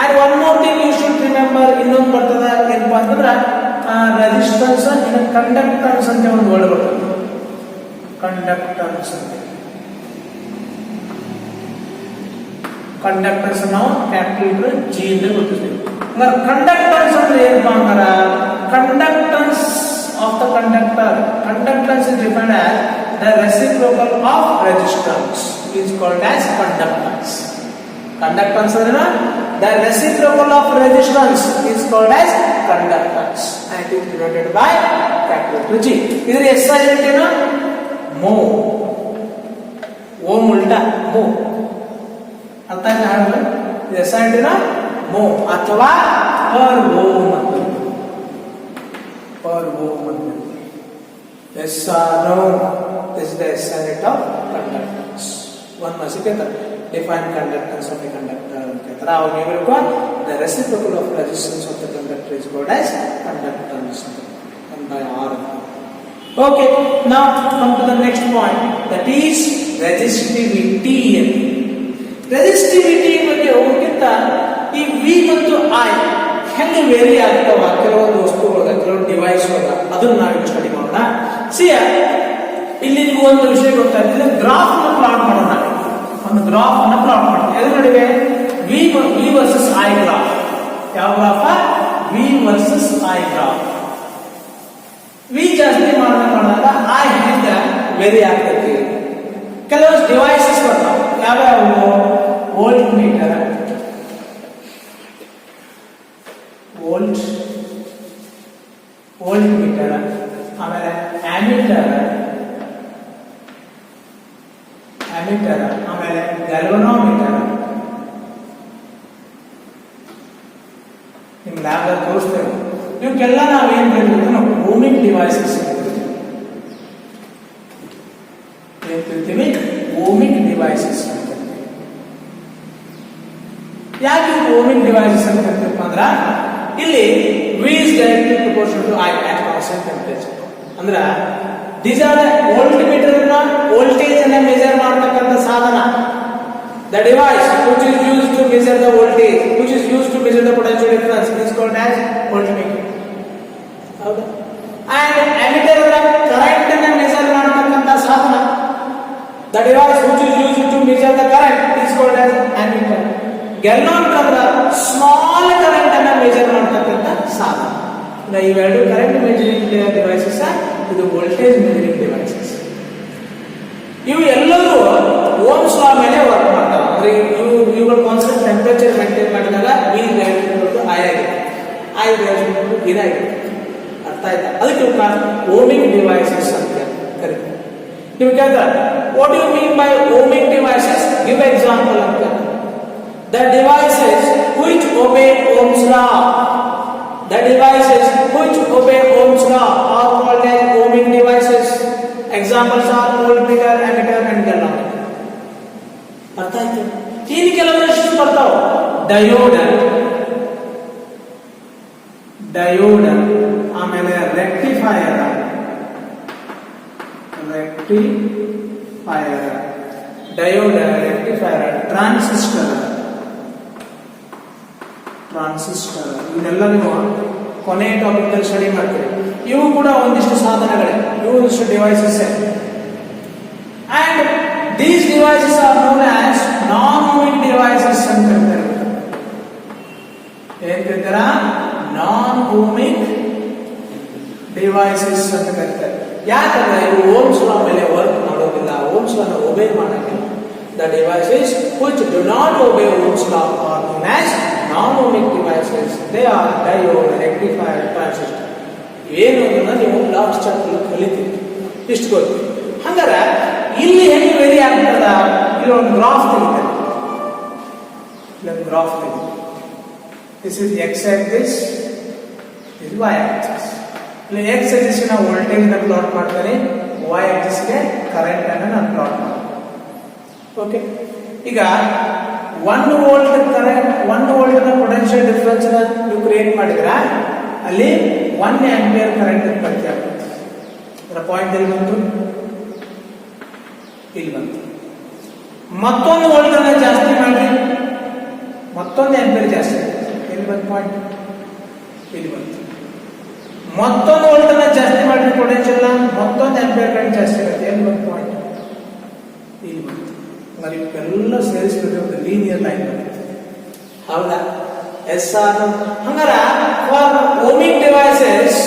And one more thing you should remember, ಇನ್ನೊಂದು ಬರ್ತದ ಏನಪ್ಪಾ ಅಂತಂದ್ರೆ ರೆಸಿಸ್ಟೆನ್ಸ್ ಇನ್ ಕಂಡಕ್ಟನ್ಸ್ ಅಂತ ಒಂದು word ಬರ್ತದೆ. Conductance conductance ನಾವು capital G ಇಂದ ಗುರುತಿಸ್ತೀವಿ. ಕಂಡಕ್ಟನ್ಸ್ ಅಂದ್ರೆ ಏನಪ್ಪಾ ಅಂತಾರ? Conductance of the conductor. Conductance is defined as the reciprocal of resistance is called as conductance. Conductance is the reciprocal of resistance is called as conductance and it is denoted by capital G. Idhar SI unit ಏನು? mho. Ohm ಉಲ್ಟಾ mho. ಅರ್ಥ ಆಯ್ತಾ ಹೇಳಿದ್ರೆ? ಇದು SI unit ಏನು? mho ಅಥವಾ per ohm ಅಂತ. Per ohm ಅಂತ. Yes or no? This is the SI unit of conductance. One must get define conductance of a conductor. The reciprocal of resistance of the conductor is called as conductance. 1 by R. Okay, now come to the next point, that is resistivity. Resistivity ಬಗ್ಗೆ ಹೋಗಕ್ಕಿಂತ ಈ V ಮತ್ತು I ಹೆಂಗೆ very ಆಗ್ತಾವ ಕೆಲವೊಂದು ವಸ್ತುಗಳಾಗ ಕೆಲವೊಂದು device ಒಳಗ ಅದನ್ನ ನಾವು ಸ್ಟಡಿ ಮಾಡೋಣ. ಇಲ್ಲಿ ನಿಮ್ಗೆ ಒಂದು ವಿಷಯ ಗೊತ್ತಾಗ್ತದೆ. ಗ್ರಾಫ್ ನ ಪ್ಲಾಟ್ ಮಾಡೋಣ. ಒಂದು ಗ್ರಾಫ್ ಅನ್ನು ಪ್ಲಾಟ್ ಮಾಡ್ತೀವಿ. ಎದ್ರ ನಡುವೆ ವಿ ವರ್ಸಸ್ ಐ ಗ್ರಾಫ್. ಯಾವ graph? V versus I graph. V ಜಾಸ್ತಿ ಮಾಡಿದಾಗ ಐ ಹೆಂಗ ವೇರಿ ಆಗ್ತೈತಿ. ಕೆಲವೊಂದು ಡಿವೈಸಸ್ ಬರ್ತಾವ. ಯಾವ್ಯಾವು? ವೋಲ್ಟ್ ಮೀಟರ್, ವೋಲ್ಟ್ ಮೀಟರ್, ಆಮೇಲೆ ಆಮೀಟರ್, ಆಮೇಲೆ ಗ್ಯಾಲ್ವನೋಮೀಟರ್. ನಿಮ್ ಲ್ಯಾಬ್ ಅಲ್ಲಿ ತೋರಿಸ್ತೇವೆ. ಇವಕ್ಕೆಲ್ಲ ನಾವು ಏನ್ ಹೇಳ್ತೀವಿ? ಓಮಿಕ್ ಡಿವೈಸಸ್ ಹೇಳ್ತೀವಿ. ಓಮಿಕ್ ಡಿವೈಸಸ್ ಅಂತ. ಯಾಕೆ ಓಮಿಕ್ ಡಿವೈಸಸ್ ಅಂತ ಹೇಳ್ತೀವಪ್ಪ ಅಂದ್ರ ಇಲ್ಲಿ V is directly proportional to I at constant temperature. ಅಂದ್ರ these are the voltmeter na voltage anna measure ಮಾಡತಕ್ಕಂತ ಸಾಧನ. The device which is used to measure the voltage, which is used to measure the potential difference is called as voltmeter. ಹೌದಾ? And ammeter ಅಂದ್ರ current ಅನ್ನ measure ಮಾಡತಕ್ಕಂತ ಸಾಧನ. The device which is used to measure the current is called as ammeter. Galvanometer ಅಂದ್ರ small current ಅನ್ನ measure ಮಾಡತಕ್ಕಂತ ಸಾಧನ. ಇವೆರಡು current measuring devices, ಇದು voltage measuring devices. ಇವು ಎಲ್ಲರೂ ಓಮ್ಸ್ ಲಾ ಮೇಲೆ ವರ್ಕ್ ಮಾಡ್ತಾವೆ. ಅಂದ್ರೆ ಇವುಗಳ ಕಾನ್ಸ್ಟೆಂಟ್ ಟೆಂಪರೇಚರ್ ಮೇಂಟೈನ್ ಮಾಡಿದಾಗ ವಿ ರಿಲೇಟೆಡ್ ಐ ಆಗಿದೆ, ಐ ರಿಲೇಟೆಡ್ ವಿ ಆಗಿದೆ. ಅರ್ಥ ಆಯ್ತಾ? ಅದಕ್ಕೆ ಓಮಿಕ್ ಡಿವೈಸಸ್ ಅಂತ ಕರೀತಾರೆ. ನೀವು ಕೇಳ್ತಾರೆ what you mean by ohmic devices? Give example ಅಂತ. The devices which obey Ohm's law, the devices which obey Ohm's law are called as ohmic devices. Examples are voltmeter, ammeter and galvanometer. ಅರ್ಥ ಆಯ್ತು? ಇನ್ನು ಕೆಲವಷ್ಟು ಬರ್ತಾವ. Diode, ಆಮೇಲೆ rectifier, diode, rectifier, transistor, ಇದೆಲ್ಲ ನೀವು ಕೊನೆ ಟಾಪಿಕ್ ಅಲ್ಲಿ ಸ್ಟಡಿ ಮಾಡ್ತೀರಿ. ಇವು ಕೂಡ ಒಂದಿಷ್ಟು ಸಾಧನಗಳೇ, ಇವು ಒಂದಿಷ್ಟು devices. Devices R known as non ohmic devices ಅಂತ ಕರೀತಾರೆ. ಏನ್ ಕರೀತಾರ? ನಾನ್ ಓಮಿಕ್ ಡಿವೈಸಸ್ ಅಂತ ಕರೀತಾರೆ. ಯಾಕಂದ್ರೆ ಇವು ಓಮ್ಸ್ ಲಾ ಮೇಲೆ ವರ್ಕ್ ಮಾಡೋದಿಲ್ಲ, ಓಮ್ಸ್ ಲಾ ಒಬೇ ಮಾಡಂಗಿಲ್ಲ. The devices which do not obey Ohm's law are known as non-ohmic devices. They are diode, rectifier, transistor. ಏನು ಅಂದ್ರೆ ನೀವು ಲಾಸ್ಟ್ ಚಾಪ್ಟರ್ ಕಲಿತೀರಿ, ಇಷ್ಟು ಗೊತ್ತು. ಹಂಗಾರೆ ಇಲ್ಲಿ ಹೆಂಗೆ ವೇರಿ ಆಗ್ತದ? ಇಲ್ಲಿ ಒಂದು ಗ್ರಾಫ್ ತೆಗಿತಾರೆ, ಗ್ರಾಫ್ ತೆಗಿ. This is x Axis, this Y Axis. ಇಲ್ಲಿ ಎಕ್ಸ್ ಆಕ್ಸಿಸ್ ನಾವು ವೋಲ್ಟೇಜ್ ನ ಪ್ಲಾಟ್ ಮಾಡ್ತಾರೆ, ವೈ ಆಕ್ಸಿಸ್ ಗೆ ಕರೆಂಟ್ ಅನ್ನು ನಾನು ಪ್ಲಾಟ್ ಮಾಡ್ತೀನಿ. ಓಕೆ, ಈಗ 1 ವೋಲ್ಟ್ ಕರೆಂಟ್, 1 ವೋಲ್ಟ್ ನ ಪೊಟೆನ್ಶಿಯಲ್ ಡಿಫರೆನ್ಸ್ ನೀವು ಕ್ರಿಯೇಟ್ ಮಾಡಿದ್ರೆ ಅಲ್ಲಿ 1 ಆಂಪಿಯರ್ ಕರೆಂಟ್ ಉತ್ಪತ್ತಿ ಆಗುತ್ತೆ. ಅದರ ಪಾಯಿಂಟ್ ಎಲ್ಲಿ ಬಂತು? ಇಲ್ಲಿ ಬಂತು. ಮತ್ತೊಂದು ವೋಲ್ಟ್ ಅನ್ನ ಜಾಸ್ತಿ ಮಾಡಿ, ಮತ್ತೊಂದು ಆಂಪಿಯರ್ ಜಾಸ್ತಿ ಆಗುತ್ತೆ. ಎಲ್ಲಿ ಬಂತು ಪಾಯಿಂಟ್? ಇಲ್ಲಿ ಬಂತು. ಮತ್ತೊಂದು ವೋಲ್ಟ್ ಅನ್ನ ಜಾಸ್ತಿ ಮಾಡಿ ಪೊಟೆನ್ಶಿಯಲ್, ಮತ್ತೊಂದು ಆಂಪಿಯರ್ ಕರೆಂಟ್ ಜಾಸ್ತಿ ಆಗುತ್ತೆ. ಎಲ್ಲಿ ಬಂತು ಪಾಯಿಂಟ್? ಇಲ್ಲಿ ಬಂತು. ಎಲ್ಲ ಸೇರಿಸ್ಬಿಟ್ಟು ಒಂದು ಲೀನಿಯರ್ ಲೈನ್ ಬರುತ್ತೆ. ಹೌದಾ? Yes or. ಹಂಗಾರ for ohmic devices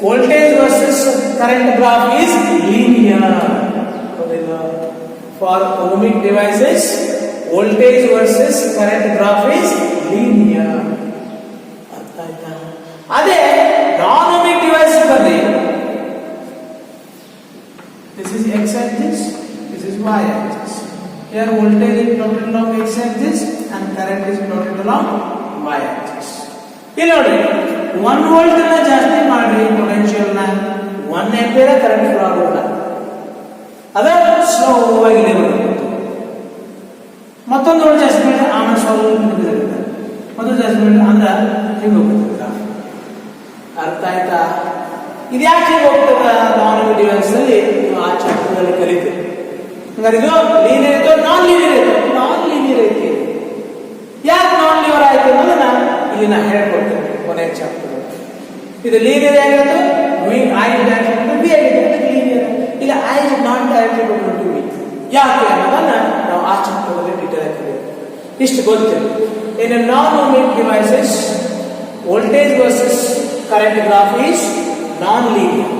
voltage versus current graph is linear. ಹೌದಿಲ್ಲ? For ohmic devices voltage versus current graph is linear. ಅರ್ಥ ಆಯ್ತಾ? ಅದೇ ನಾನ್ ಓಮಿಕ್ ಡಿವೈಸ್ ಬರ್ರಿ, this is x axis, this is y axis. Here voltage is plotted along x axis and current is plotted along y axis. ಇಲ್ಲಿ ನೋಡಿ, 1 volt ಅನ್ನ ಜಾಸ್ತಿ ಮಾಡಿ potential ನ 1 ಆಂಪಿಯರ್ ಕರೆಂಟ್ ಫ್ಲೋ ಆಗೋಲ್ಲ, ಅದ ಸ್ಲೋ ಆಗಿ ಬರುತ್ತೆ. ಮತ್ತೊಂದು ವೋಲ್ಟ್ ಜಾಸ್ತಿ ಮಾಡಿ ಆಮೇಲೆ ಸ್ವಲ್ಪ ನಿಂತಿರುತ್ತೆ, ಮತ್ತೊಂದು ಜಾಸ್ತಿ ಮಾಡಿ ಅಂದ್ರೆ ಹಿಂಗೆ ಹೋಗ್ತದೆ. ಅರ್ಥ ಆಯ್ತಾ? ಇದು ಯಾಕೆ ಹಿಂಗೆ ಹೋಗ್ತದ? ನಾನ್ ಓಮಿಕ್ ಡಿವೈಸ್ ಅಲ್ಲಿ ಆ ಚಾಪ್ಟರ್ ಅಲ್ಲಿ ಕಲಿತೀವಿ. ಹಂಗಾರೆ ಇದು ಲೀನಿಯರ್ ಇತ್ತು, ನಾನ್ ಲೀನಿಯರ್ ಇತ್ತು. ನಾನ್ ಲೀನಿಯರ್ ಐತಿ. ಯಾಕೆ ನಾನ್ ಲೀನಿಯರ್ ಆಯ್ತು ಅನ್ನೋದನ್ನ ಇಲ್ಲಿ ನಾ ಹೇಳ್ಕೊಡ್ತೇನೆ ಕೊನೆಯ ಚಾಪ್ಟರ್. ಇದು ಲೀನಿಯರ್ ಆಗಿರೋದು ವಿ ಐ ಡೈರೆಕ್ಟ್ ಬಿ ಆಗಿದೆ ಲೀನಿಯರ್. ಇಲ್ಲ I is not directly equal to V. ಯಾಕೆ ಅನ್ನೋದನ್ನ ನಾವು ಆ ಚಾಪ್ಟರ್ ಅಲ್ಲಿ ಡೀಟೇಲ್ ಆಗಿ ಕಲಿತೀವಿ. ಇಷ್ಟು ಗೊತ್ತಿಲ್ಲ. In non ohmic devices voltage versus current graph is non linear.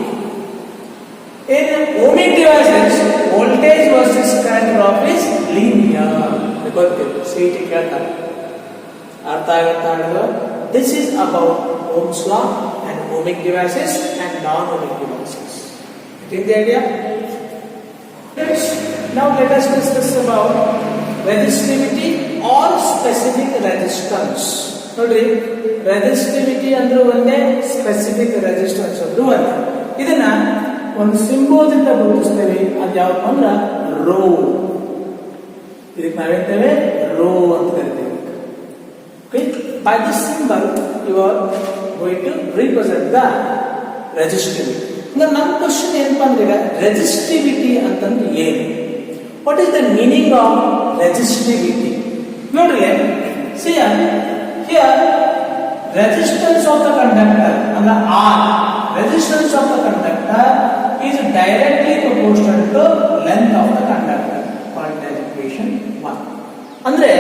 In ohmic devices, voltage versus current graph is linear. ಗೊತ್ತಿಲ್ಲ, CET ಕೇಳ್ತಾರೆ. ಅರ್ಥ ಆಗುತ್ತಾ? This is about Ohm's law and ohmic devices and non-ohmic devices. Get the idea? Now let us discuss about resistivity or specific resistance. ನೋಡ್ರಿ, resistivity ಅಂದ್ರೆ ಒಂದೇ, specific resistance ಅಂದ್ರೆ ಒಂದೇ. ಇದನ್ನ ಒಂದು ಸಿಂಬಲ್ ಇಂದ ಗುರುತಿಸ್ತೇವೆ. ಅದು ಯಾವಪ್ಪ ಅಂದ್ರ ರೋ. ಇದಕ್ಕೆ ನಾವೇಳ್ತೇವೆ ರೋ ಅಂತ ಕರಿತೇವೆ. Okay, by this symbol you are going to represent the resistivity. ಅಂದ್ರೆ ನಮ್ಮ ಕ್ವಶನ್ ಏನಪ್ಪಾ ಅಂದ್ರೆ, ಈಗ ರೆಸಿಸ್ಟಿವಿಟಿ ಅಂತಂದ್ರೆ ಏನು? What is the meaning of resistivity? ನೋಡ್ರಿ, here resistance of the conductor and the R, resistance of the conductor is directly proportional to length of the conductor. Called as equation 1. ಅಂದ್ರೆ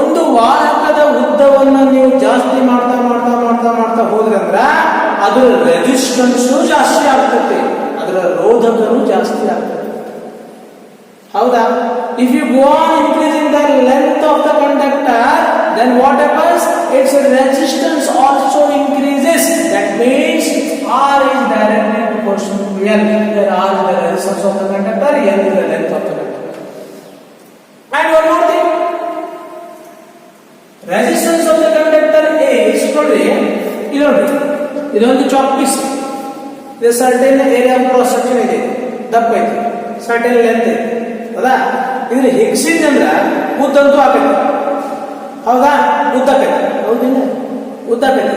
ಒಂದು ವಾಹಕದ ಉದ್ದವನ್ನು ನೀವು ಜಾಸ್ತಿ ಮಾಡ್ತಾ ಮಾಡ್ತಾ ಮಾಡ್ತಾ ಮಾಡ್ತಾ ಹೋದ್ರೆ ಅಂದ್ರೆ ಅದರ ರೆಸಿಸ್ಟೆನ್ಸ್ ಜಾಸ್ತಿ ಆಗ್ತದೆ, ಅದರ ರೋಧಕನು ಜಾಸ್ತಿ ಆಗ್ತದೆ. ಹೌದಾ? If you go on increasing the length of the conductor, then what happens? Its resistance also increases. That means R is directly proportional to L. Where R is the resistance of the conductor, L is the length of the conductor. And one more thing, resistance of the conductor is ನೋಡಿ, ಇದೊಂದು chalk piece, ಇದು certain area of cross section ಇದೆ, ದಪ್ಪ ಐತೆ, certain length ಐತೆ. ಹೌದಾ? ಇದನ್ನ ಹೆಗ್ಸಿದ್ರೆ ಉದ್ದಂತೂ ಆಗತ್ತೆ. ಹೌದಾ? ಉದ್ದಕ್ಕೈತೆ. ಹೌದಿಲ್ಲ? ಉದ್ದಕ್ಕೈತೆ.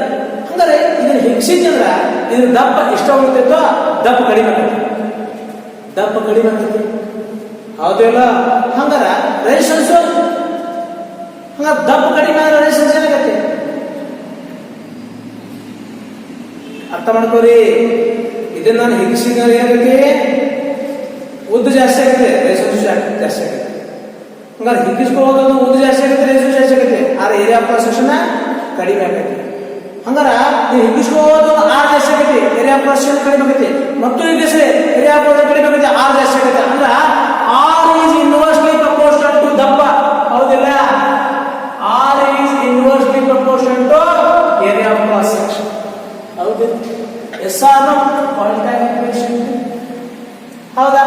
ಅಂದ್ರೆ ಇದನ್ನ ಹೆಗ್ಸಿದ್ರೆ ಇದ್ರ ದಪ್ಪ ಇಷ್ಟ ಹೋಗ್ತೈತೋ ದಪ್ಪ ಕಡಿಮೆ ಆಗತ್ತೆ. ದಪ್ಪ ಕಡಿಮೆ ಆಗ್ತೈತಿ. ಹೌದಿಲ್ಲ? ಹಂಗಾರ ರೆಸಿಸ್ಟೆನ್ಸ್ ದಪ್ಪ ಕಡಿಮೆ ಆದ್ರೆ ರೆಸಿಸ್ಟೆನ್ಸ್ ಏನಾಗತ್ತೆ? ಅರ್ಥ ಮಾಡ್ಕೋರಿ. ಇದನ್ನ ನಾನು ಹೆಗ್ಸಿದ್ರೆ ಏನಾಗತ್ತೆ? ಉದ್ದ ಜಾಸ್ತಿ ಆಗುತ್ತೆ, ರೆಸಿಸ್ಟೆನ್ಸ್ ಜಾಸ್ತಿ ಆಗುತ್ತೆ. ಹಂಗಾರೆ ಹಿಗ್ಗಿಸ್ಕೊಳ್ಳೋದು ಉದ್ದ ಜಾಸ್ತಿ ಆಗುತ್ತೆ, ರೆಸಿಸ್ಟೆನ್ಸ್ ಜಾಸ್ತಿ ಆಗುತ್ತೆ, ಆದ್ರೆ ಏರಿಯಾ ಆಫ್ ಕ್ರಾಸ್ ಸೆಕ್ಷನ್ ಕಡಿಮೆ ಆಗೈತಿ. ಹಂಗಾರ ನೀವು ಹಿಗ್ಗಿಸ್ಕೊಳ್ಳೋದು ಆರ್ ಜಾಸ್ತಿ ಆಗೈತಿ, ಏರಿಯಾ ಆಫ್ ಕ್ರಾಸ್ ಸೆಕ್ಷನ್ ಕಡಿಮೆ ಆಗೈತಿ. ಮತ್ತು ಹಿಗ್ಗಿಸ್ರೆ ಏರಿಯಾ ಆಫ್ ಕ್ರಾಸ್ ಕಡಿಮೆ ಆಗೈತಿ, ಆರ್ ಜಾಸ್ತಿ ಆಗೈತೆ. ಅಂದ್ರ R is inversely proportional to ದಪ್ಪ. ಹೌದಿಲ್ಲ? R is inversely proportional to area of cross section. ಹೌದು? Yes or no? ಹೌದಾ?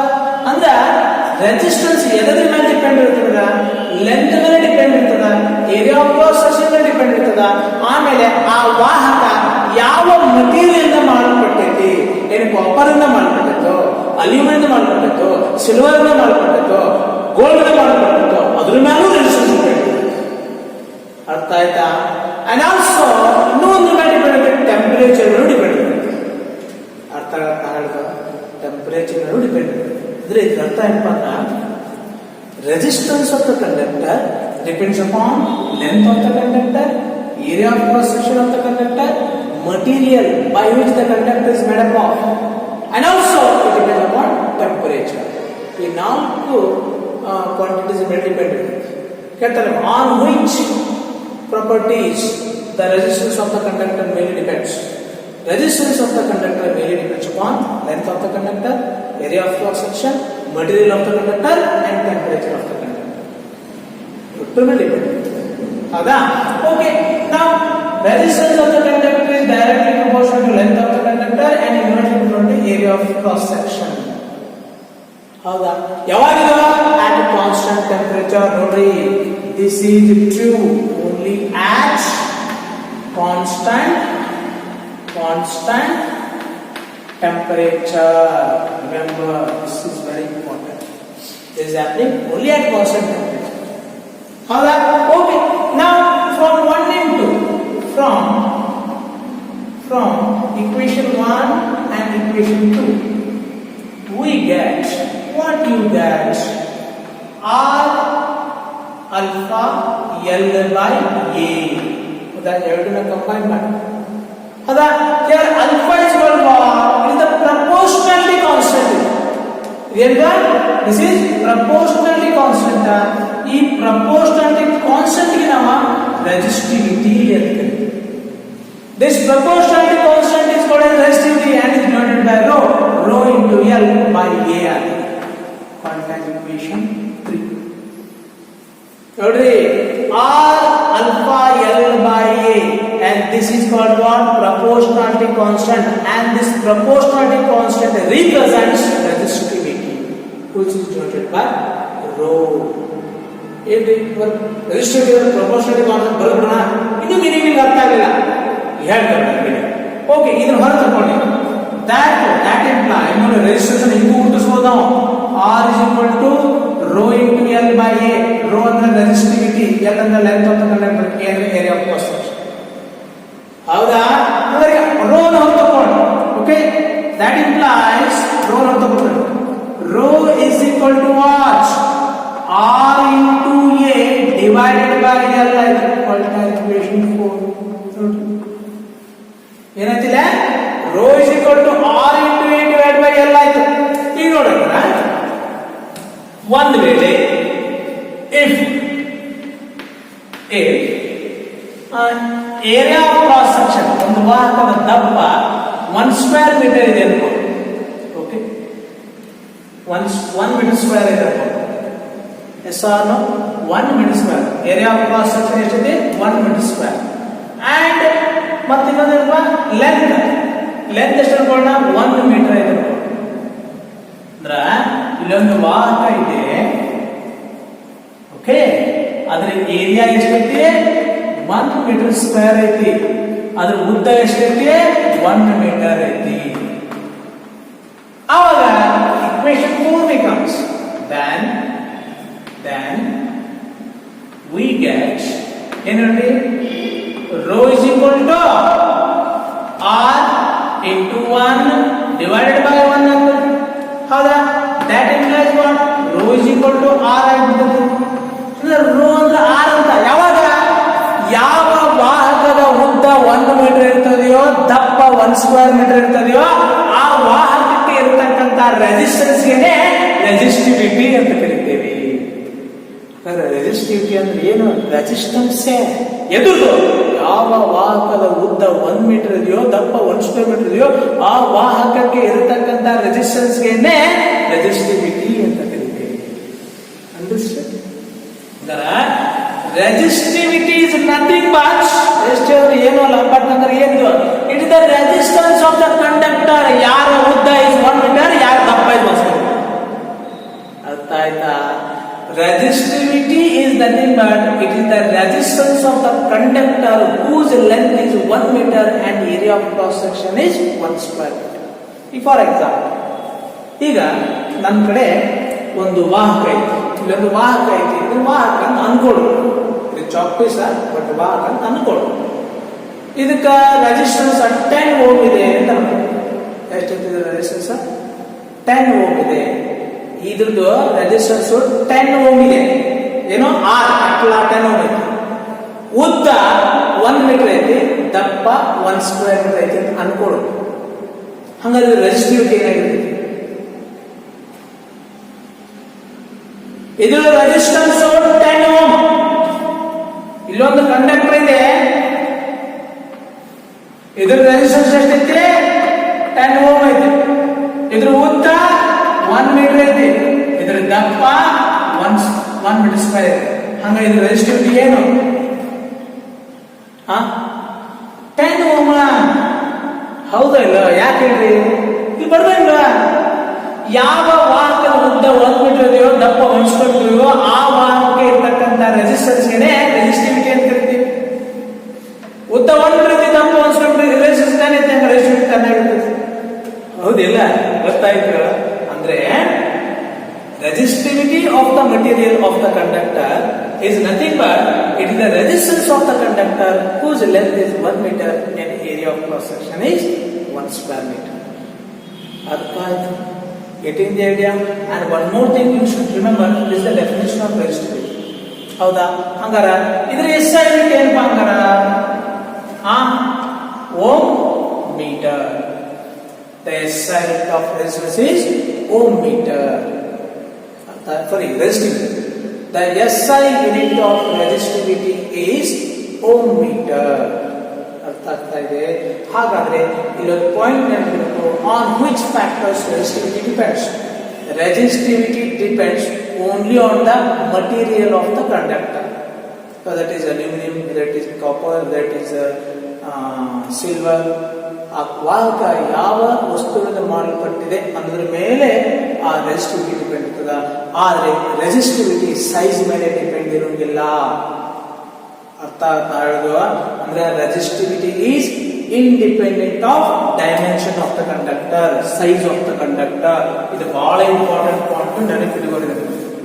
ಅಂದ್ರೆ ರೆಸಿಸ್ಟೆನ್ಸ್ ಎದರ ಮೇಲೆ ಡಿಪೆಂಡ್ ಇರ್ತದ? ಲೆಂತ್ ಮೇಲೆ ಡಿಪೆಂಡ್ ಇರ್ತದ, ಏರಿಯಾ ಆಫ್ ಕ್ರಾಸ್ ಸೆಕ್ಷನ್ ಮೇಲೆ ಡಿಪೆಂಡ್ ಇರ್ತದ. ಆಮೇಲೆ ಆ ವಾಹಕ ಯಾವ ಮಟೀರಿಯಲ್ ಮಾಡಲ್ಪಟ್ಟೈತಿ, ಏನು ಕಾಪರ್ ಇಂದ ಮಾಡಲ್ಪಟ್ಟಿತ್ತು, ಅಲ್ಯೂಮಿನಿಯಂ ಮಾಡಲ್ಪಟ್ಟಿತ್ತು, ಸಿಲ್ವರ್ ಇಂದ ಮಾಡಲ್ಪಟ್ಟಿತ್ತು, ಗೋಲ್ಡ್ ಇಂದ ಮಾಡಲ್ಪಟ್ಟಿತ್ತು, ಅದ್ರ ಮೇಲೂ ರೆಸಿಸ್ಟೆನ್ಸ್ ಡಿಪೆಂಡ್. ಅರ್ಥ ಆಯ್ತಾ? ಅಂಡ್ ಆಲ್ಸೋ ಇನ್ನೊಂದ್ರ ಮೇಲೆ ಡಿಪೆಂಡ್ ಇರುತ್ತೆ, ಟೆಂಪರೇಚರ್ ಮೇಲೂ ಡಿಪೆಂಡ್ ಇರುತ್ತೆ. ಅರ್ಥ ಆಗುತ್ತೆ? ಟೆಂಪರೇಚರ್ ಮೇಲೂ ಡಿಪೆಂಡ್ ಇರುತ್ತೆ. ಅಂದ್ರೆ ಇದ್ರ ಅರ್ಥ ಏನಪ್ಪಾ ಅಂದ್ರೆ resistance of the conductor depends upon length of the conductor, area of cross section of the conductor, material by which the conductor is made up of, and also it depends upon temperature. ಈ ನಾಲ್ಕು quantities ಮೇಲೆ depend ಇರುತ್ತೆ. ಹೇಳ್ತಾರೆ on which properties the resistance of the conductor mainly depends. Resistance of the conductor mainly depends upon length of the conductor, area of cross section, material of the conductor and temperature of the conductor. Totally dependent. Hada? Okay. Now, resistance of the conductor is directly proportional to length of the conductor and inversely proportional to area of cross section. Hada? Yavagida? At a constant temperature. Nodri, this is true only at constant temperature. Remember, this is very important. This is happening only at constant temperature. How that? Okay. Now, from 1 into from equation 1 and equation 2, we get what you get? R alpha L by A. That you have to combine that. Here alpha is equal to it is the proportionality constant. This is proportionality constant. ಈ proportionality constant ಗೆ ನಾವು resistivity ಅಂತ. This proportionality constant is called as resistivity and is denoted by rho into L by A. Quantum equation 3. Notice R alpha L by A. And this is called what? Proportionality constant. And this proportionality constant represents resistivity, which is denoted by rho. If the resistivity or proportionality constant ಬರೋಣ ಇನ್ನು meaning ಅರ್ಥ ಆಗಿಲ್ಲ ಹೇಳ್ತಾರೆ. Okay, ಇದನ್ನ ಹೊರ ತಗೊಂಡು that imply ಇನ್ನೊಂದು resistance ಹಿಂಗೂ ಗುರುತಿಸಬಹುದು ನಾವು. R is equal to rho into L by A. Rho ಅಂದ್ರೆ resistivity, L ಅಂದ್ರೆ length of the conductor, A ಅಂದ್ರೆ area of cross section. ಹೌದಾ? ಅಂದ್ರೆ ರೋ ನ ಹೊರತುಕೊಂಡು, ಓಕೆ, that implies ರೋ ನ ಹೊರತುಕೊಂಡು rho is equal to what? R into A divided by L. Equation 4. ಏನಾಯ್ತಿಲ್ಲ? rho is equal to R into A divided by L ಆಯ್ತು. ಈಗ ನೋಡೋಣ, ಒಂದು ವೇಳೆ if area of cross section ಒಂದು ವಾಹಕದ ದಪ್ಪ 1 square metre ಇದೆ ಅನ್ಕೋ. ಓಕೆ, 1 ಮೀಟರ್ ಸ್ಕ್ವೇರ್ ಇದೆ ಅನ್ಕೋ. Yes or no? 1 meter square. Area of cross section ಎಷ್ಟಿದೆ? 1 ಮೀಟರ್ ಸ್ಕ್ವೇರ್. ಅಂಡ್ ಮತ್ತೆ ಇನ್ನೊಂದೇನಪ್ಪ? ಲೆಂತ್ ಎಷ್ಟು ಅನ್ಕೊಳ್ಳೋಣ? 1 ಮೀಟರ್ ಇದೆ ಅನ್ಕೋ. ಅಂದ್ರ ಇಲ್ಲೊಂದು ವಾಹಕ ಇದೆ, ಓಕೆ, ಅದ್ರ ಏರಿಯಾ ಎಷ್ಟೈತಿ? 1 ಮೀಟರ್ ಸ್ಕ್ವೇರ್ ಐತಿ. ಅದ್ರ ಉದ್ದ ಎಷ್ಟೈತಿ? 1 ಮೀಟರ್ ಐತಿ. ಆವಾಗ equation 4 becomes then we get ಏನಂದ್ರೆ rho is equal to R into 1 divided by 1 ಅಂತ. ಹೌದಾ? that implies what? Rho is equal to R ಆಗಿಬಿಡುತ್ತೆ. ಅಂದ್ರೆ rho ಅಂದ್ರೆ R ಅಂತ. ಯಾವಾಗ ಯಾವ ವಾಹಕದ ಉದ್ದ 1 ಮೀಟರ್ ಇರ್ತದೆಯೋ, ದಪ್ಪ 1 ಸ್ಕ್ವೇರ್ ಮೀಟರ್ ಇರ್ತದೆಯೋ, ಆ ವಾಹಕಕ್ಕೆ ಇರತಕ್ಕಂತ ರೆಸಿಸ್ಟೆನ್ಸ್ ಗೆ ರೆಸಿಸ್ಟಿವಿಟಿ ಅಂತ ಕರಿತೇವೆ. ರೆಸಿಸ್ಟಿವಿಟಿ ಅಂದ್ರೆ ಏನು? ರೆಸಿಸ್ಟೆನ್ಸ್. ಎದುರು ಯಾವ ವಾಹಕದ ಉದ್ದ 1 ಮೀಟರ್ ಇದೆಯೋ, ದಪ್ಪ 1 ಸ್ಕ್ವೇರ್ ಮೀಟರ್ ಇದೆಯೋ, ಆ ವಾಹಕಕ್ಕೆ ಇರತಕ್ಕಂತ ರೆಸಿಸ್ಟೆನ್ಸ್ಗೆನೆ ರೆಸಿಸ್ಟಿವಿಟಿ ಅಂತ ಕರಿತೇವೆ. Understand? Resistivity is nothing but, resistivity ಏನು ಅಲ್ಲ ಬಟ್ ಅಂದ್ರೆ ಏನು? It is the resistance of the conductor. ಯಾರ ಉದ್ದ ಇಸ್ 1 ಮೀಟರ್, ಯಾರ ದಪ್ಪ ಇಸ್ 1 ಸ್ಕ್ವೇರ್. ಅರ್ಥ ಆಯ್ತಾ? Resistivity is nothing but it is the resistance of the conductor whose length is 1 meter and area of cross section is 1 square meter. For example, ಈಗ ನನ್ನ ಕಡೆ ಒಂದು ವಾಹಕ ಐತಿ, ಇಲ್ಲೊಂದು ವಾಹಕ ಐತಿ. ಇದು ವಾಹಕ ಅಂತ ಅನ್ಕೊಡು, ಇದು ಚಾಕ್ಪೀಸ್ ಬಟ್ ವಾಹಕ ಅಂತ ಅನ್ಕೊಡು. ಇದಕ್ಕ ರೆಸಿಸ್ಟೆನ್ಸ್ 10 ಓಮ್ ಇದೆ ಅಂತ ಅನ್ಕೊಳ್ಳಿ. ಎಷ್ಟಿದೆ ರೆಸಿಸ್ಟೆನ್ಸ್? 10 ಓಮ್ ಇದೆ. ಇದ್ರದ್ದು ರೆಸಿಸ್ಟೆನ್ಸ್ 10 ಓಮ್ ಇದೆ. ಏನೋ ಆರ್ ಅಟ್ಲ 10 ಓಮ್ ಐತಿ. ಉದ್ದ 1 ಮೀಟರ್ ಐತಿ, ದಪ್ಪ 1 ಸ್ಕ್ವೇರ್ ಮೀಟರ್ ಐತಿ ಅಂತ ಅನ್ಕೊಡು. ಹಂಗಾದ್ರೆ ರೆಸಿಸ್ಟಿವಿಟಿ ಏನಾಗಿರ್ತೈತಿ? ಇದ್ರ ರೆಸಿಸ್ಟೆನ್ಸ್ 10 ಓಮ್. ಇಲ್ಲೊಂದು ಕಂಡಕ್ಟರ್ ಇದೆ, ಇದ್ರ ರೆಸಿಸ್ಟೆನ್ಸ್ ಎಷ್ಟೈತಿ? 10 ಓಮ್ ಐತಿ. ಇದ್ರ ಉದ್ದ 1 ಮೀಟರ್ ಐತಿ, ಇದರ ದಪ್ಪ 1 ಮೀಟರ್ ಸ್ಕ್ವೇರ್. ಹಂಗ ಇದ್ರ ರೆಸಿಸ್ಟಿವಿಟಿ ಏನು? 10 ಓಮ್. ಹೌದಾ ಇಲ್ಲ? ಯಾಕೆ ಹೇಳ್ರಿ? ಇಲ್ಲಿ ಬರ್ಬೇಕ. ಯಾವ ವಾಹಕದ ಉದ್ದ 1 ಮೀಟರ್ ಇದೆಯೋ, ದಪ್ಪ 1 ಸ್ಕ್ವೇರ್ ಮೀಟರ್ ಇದೆಯೋ, ಆ ವಾಹಕಕ್ಕೆ ಇರ್ತಕ್ಕಂಥ ರೆಸಿಸ್ಟೆನ್ಸ್ಗೆ ರೆಸಿಸ್ಟಿವಿಟಿ ಅಂತ ಕರಿತೀವಿ. ಉದ್ದ 1 ಮೀಟರ್ ಐತಿ, ದಪ್ಪ 1 ಸ್ಕ್ವೇರ್ ಮೀಟರ್, ರೆಸಿಸ್ಟೆನ್ಸ್ ತಾನೇ ಐತಿ, ಹಂಗ ರೆಸಿಸ್ಟಿವಿಟಿ ತಾನೇ ಇರ್ತೈತಿ. ಹೌದಿಲ್ಲ? ಗೊತ್ತಾಯ್ತು? ಅಂದ್ರೆ resistivity of the material of the conductor is nothing but it is the resistance of the conductor whose length is 1 meter and area of cross section is 1 square meter. Getting the idea? And one more thing you should remember is the definition of resistivity. ಹೌದಾ? ಹಂಗಾರ ಇದ್ರ SI unit ಏನಪ್ಪಾ ಹಂಗಾರ? Ohm metre. The SI unit of resistance is ohm meter. Resistivity. The SI unit of resistivity is ohm meter. ಅರ್ಥ ಆಗ್ತಾ ಇದೆ? ಹಾಗಾದ್ರೆ ಇಲ್ಲೊಂದು point ನೆನಪಿಡಬೇಕು. On which factors resistivity depends? Resistivity depends only on the material of the conductor. So that is aluminum, that is copper, that is silver. ಆ ವಾಹಕ ಯಾವ ವಸ್ತುವಿನಿಂದ ಮಾಡಲ್ಪಟ್ಟಿದೆ ಅನ್ನೋದ್ರ ಮೇಲೆ ಆ ರೆಸಿಸ್ಟಿವಿಟಿ ಡಿಪೆಂಡ್ ಇರ್ತದ. ಆದ್ರೆ ರೆಸಿಸ್ಟಿವಿಟಿ ಸೈಜ್ ಮೇಲೆ ಡಿಪೆಂಡ್ ಇರೋಂಗಿಲ್ಲ. ಅರ್ಥ ಹೇಳುದು ಅಂದ್ರೆ resistivity is independent of dimension of the conductor, size of the conductor. ಇದು ಬಹಳ ಇಂಪಾರ್ಟೆಂಟ್ ಪಾಯಿಂಟ್, ನೆನಪಿಟ್ಟುಕೊಳ್ಳಿ.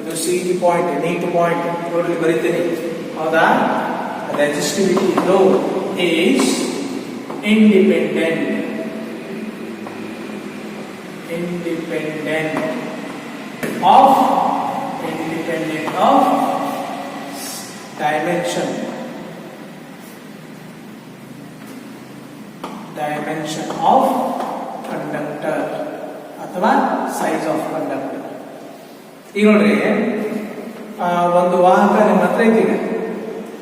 ಇದು CT ಪಾಯಿಂಟ್, ನೀಟ್ ಪಾಯಿಂಟ್ ನೋಡ್ರಿ ಬರೀತೀನಿ. ಹೌದಾ? Resistivity is independent of dimension of conductor ಅಥವಾ size of conductor. ಈಗ ನೋಡ್ರಿ, ಒಂದು ವಾಹಕ ನಿಮ್ಮ ಹತ್ರ ಐತಿ,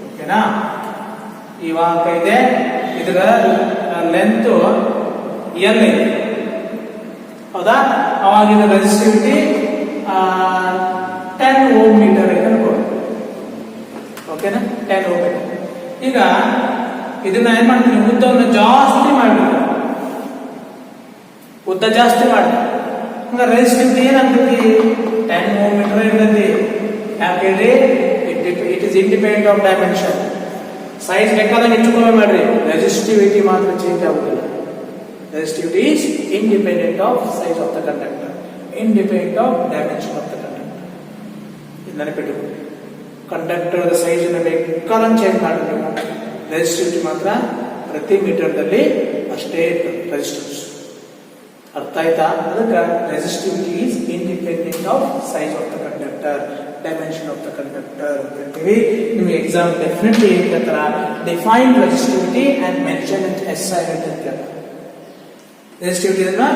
ಓಕೆನಾ? ಈ ವಾಹಕ ಇದೆ, ಇದರ ಲೆಂತ್ L ಇದೆ. ಹೌದಾ? ಅವಾಗ ಇದರ ರೆಸಿಸ್ಟಿವಿಟಿ 10 ಓಮ್ ಮೀಟರ್ ಐತೆ ಅನ್ಕೊಳ್ಳಿ. ಓಕೆನಾ? 10 ಓಮ್ ಮೀಟರ್. ಈಗ ಇದನ್ನ ಏನ್ ಮಾಡ್ತೀನಿ? ಉದ್ದವನ್ನು ಜಾಸ್ತಿ ಮಾಡ್ಬಿಟ್ಟು, ಉದ್ದ ಜಾಸ್ತಿ ಮಾಡಿ, ಹಂಗ ರೆಸಿಸ್ಟಿವಿಟಿ ಏನಾಗ್ತೈತಿ? 10 ಓಮ್ ಮೀಟರ್ ಇರ್ತೈತಿ. ಯಾಕೆ ಹೇಳ್ರಿ? It is independent of dimension. Size ಬೇಕಾದಂಗೆ ಹೆಚ್ಚು ಕಮ್ಮಿ ಮಾಡ್ರಿ, ರೆಸಿಸ್ಟಿವಿಟಿ ಮಾತ್ರ ಚೇಂಜ್ ಆಗುದಿಲ್ಲ. Resistivity is independent of size of the conductor, independent of dimension of the conductor. ಇದು ನೆನಪಿಟ್ಟುಕೊಳ್ಳಿ. ಕಂಡಕ್ಟರ್ ಸೈಜ್ ಬೇಕಾದಂಗೆ ಚೇಂಜ್ ಮಾಡಿದ್ರೆ ರೆಸಿಸ್ಟಿವಿಟಿ ಮಾತ್ರ ಪ್ರತಿ ಮೀಟರ್ದಲ್ಲಿ ಅಷ್ಟೇ ರೆಸಿಸ್ಟೆನ್ಸ್. ಅರ್ಥ ಆಯ್ತಾ? ಅದಕ್ಕೆ resistivity is independent of size of the conductor, dimension of the conductor ಅಂತ ಹೇಳ್ತೀವಿ. ನಿಮಗೆ ಎಕ್ಸಾಮ್ ಡೆಫಿನೆಟ್ಲಿ ಏನ್ ಕೇಳ್ತಾರ? Define resistivity and mention it SI unit ಅಂತ ಕೇಳ್ತಾರೆ. ರೆಸಿಸ್ಟಿವಿಟಿ ಅಂದ್ರೆ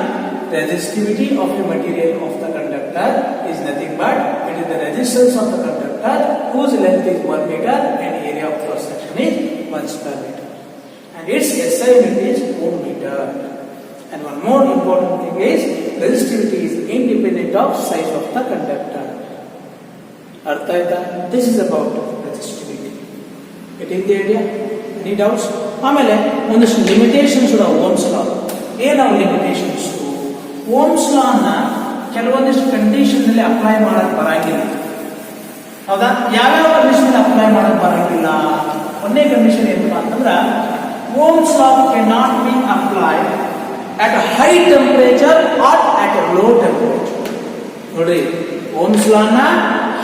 resistivity of the material of the conductor. semiconductor is nothing but it is the resistance of the conductor whose length is 1 meter and area of cross section is 1 square meter. And its SI unit is ohm meter. And one more important thing is resistivity is independent of size of the conductor. Artha aita? This is about resistivity. Getting the idea? Any doubts? ಆಮೇಲೆ ಒಂದಷ್ಟು limitations ಕೂಡ Ohm's law. ಏನವು limitations? Ohm's law ಅನ್ನ ಕೆಲವೊಂದಿಷ್ಟು condition ನಲ್ಲಿ apply ಮಾಡಕ್ ಬರಂಗಿಲ್ಲ. ಹೌದಾ? ಯಾವ್ಯಾವ ಕಂಡೀಷನ್ ಅಪ್ಲೈ ಮಾಡಕ್ ಬರಂಗಿಲ್ಲ? ಒಂದೇ ಕಂಡೀಷನ್ ಏನಪ್ಪಾ ಅಂತಂದ್ರ Ohm's law can not be applied at a high temperature or at a low temperature. ನೋಡಿ, ಓಮ್ಸ್ ಲಾ ನ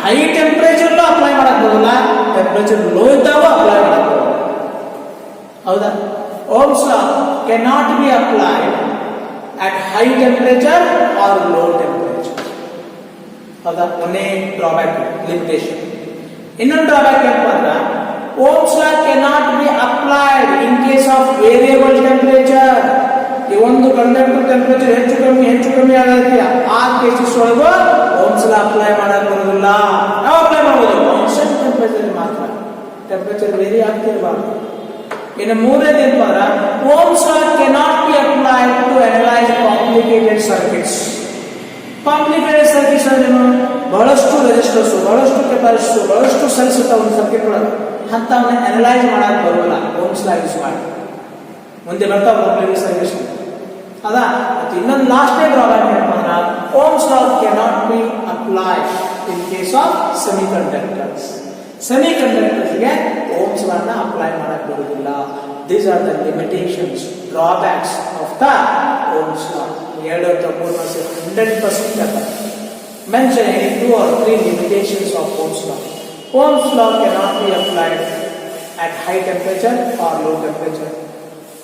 ಹೈ ಟೆಂಪರೇಚರ್ ಲೂ ಅಪ್ಲೈ ಮಾಡಕ್ ಬರಲ್ಲ, ಟೆಂಪರೇಚರ್ ಲೋ ಇದ್ದಾಗ ಅಪ್ಲೈ ಮಾಡಕ್ ಬರಲ್ಲ. ಹೌದಾ? Ohm's law can not be applied at high temperature or low temperature. ಹೌದಾ? ಒಂದೇ ಡ್ರಾಬ್ಯಾಕ್ ಲಿಮಿಟೇಷನ್. ಇನ್ನೊಂದು ಡ್ರಾಬ್ಯಾಕ್ ಏನಪ್ಪಾ ಅಂದ್ರೆ Ohm's law can not be applied in case of variable temperature. ಈ ಒಂದು ಕಂಡಕ್ಟರ್ ಟೆಂಪರೇಚರ್ ಹೆಚ್ಚು ಕಮ್ಮಿ ಆಗತ್ತೆ, ಆ ಕೇಸಸ್ ಒಳಗೂ ಓಮ್ಸ್ ಲಾ ಅಪ್ಲೈ ಮಾಡಕ್ ಬರೋದಿಲ್ಲ. ನಾವು ಅಪ್ಲೈ ಮಾಡಬಹುದು ಕಾನ್ಸ್ಟೆಂಟ್ ಟೆಂಪರೇಚರ್ ಮಾತ್ರ, ಟೆಂಪರೇಚರ್ ವೇರಿ ಆಗ್ತಿರಬಾರ್ದು. ಇನ್ನು ಮೂರನೇದು ಏನಪ್ಪ ಅಂದ್ರೆ Ohm's law cannot be applied to analyse complicated circuits. Complicated circuits ಅಂದ್ರೆ ಬಹಳಷ್ಟು ರೆಸಿಸ್ಟರ್ಸ್, ಬಹಳಷ್ಟು ಕೆಪಾಸಿಟರ್ಸ್, ಬಹಳಷ್ಟು ಸೆಲ್ಸ್ ಇರ್ತಾವ ಒಂದು ಸರ್ಕ್ಯೂಟ್ ಒಳಗೆ, ಅಂತವನ್ನ ಅನಲೈಸ್ ಮಾಡಕ್ ಬರೋಲ್ಲ ಓಮ್ಸ್ ಲಾ ಯೂಸ್ ಮಾಡಿ. ಮುಂದೆ ಬರ್ತಾವ ಕಾಂಪ್ಲಿಕೇಟೆಡ್ ಸರ್ಕ್ಯೂಟ್ಸ್. ಅದಾ ಇನ್ನೊಂದು ಲಾಸ್ಟ್ನೇ ಡ್ರಾಬ್ಯಾಕ್ ಏನಪ್ಪ ಅಂದ್ರೆ Ohm's law cannot be applied in case of semiconductors. Semiconductors ಗೆ ಓಮ್ಸ್ ಲಾ ನ ಅಪ್ಲೈ ಮಾಡಕ್ ಬರುವುದಿಲ್ಲ. These are the limitations, drawbacks of the Ohm's law. 2 ಅಥವಾ 3 100% mention any 2 or 3 limitations of Ohm's law. Ohm's law cannot be applied at high temperature or low temperature.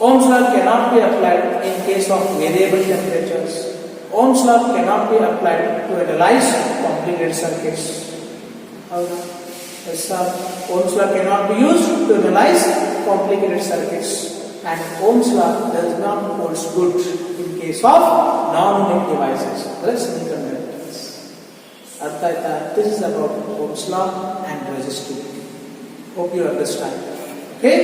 Ohm's law cannot be applied in case of variable temperatures. Ohm's law cannot be applied to analyze complicated circuits. Ohm's law cannot be used to analyze complicated circuits, and Ohm's law does not hold good in case of non-unit devices, like semiconductors. This is about Ohm's law and resistivity. Hope you understand. Okay.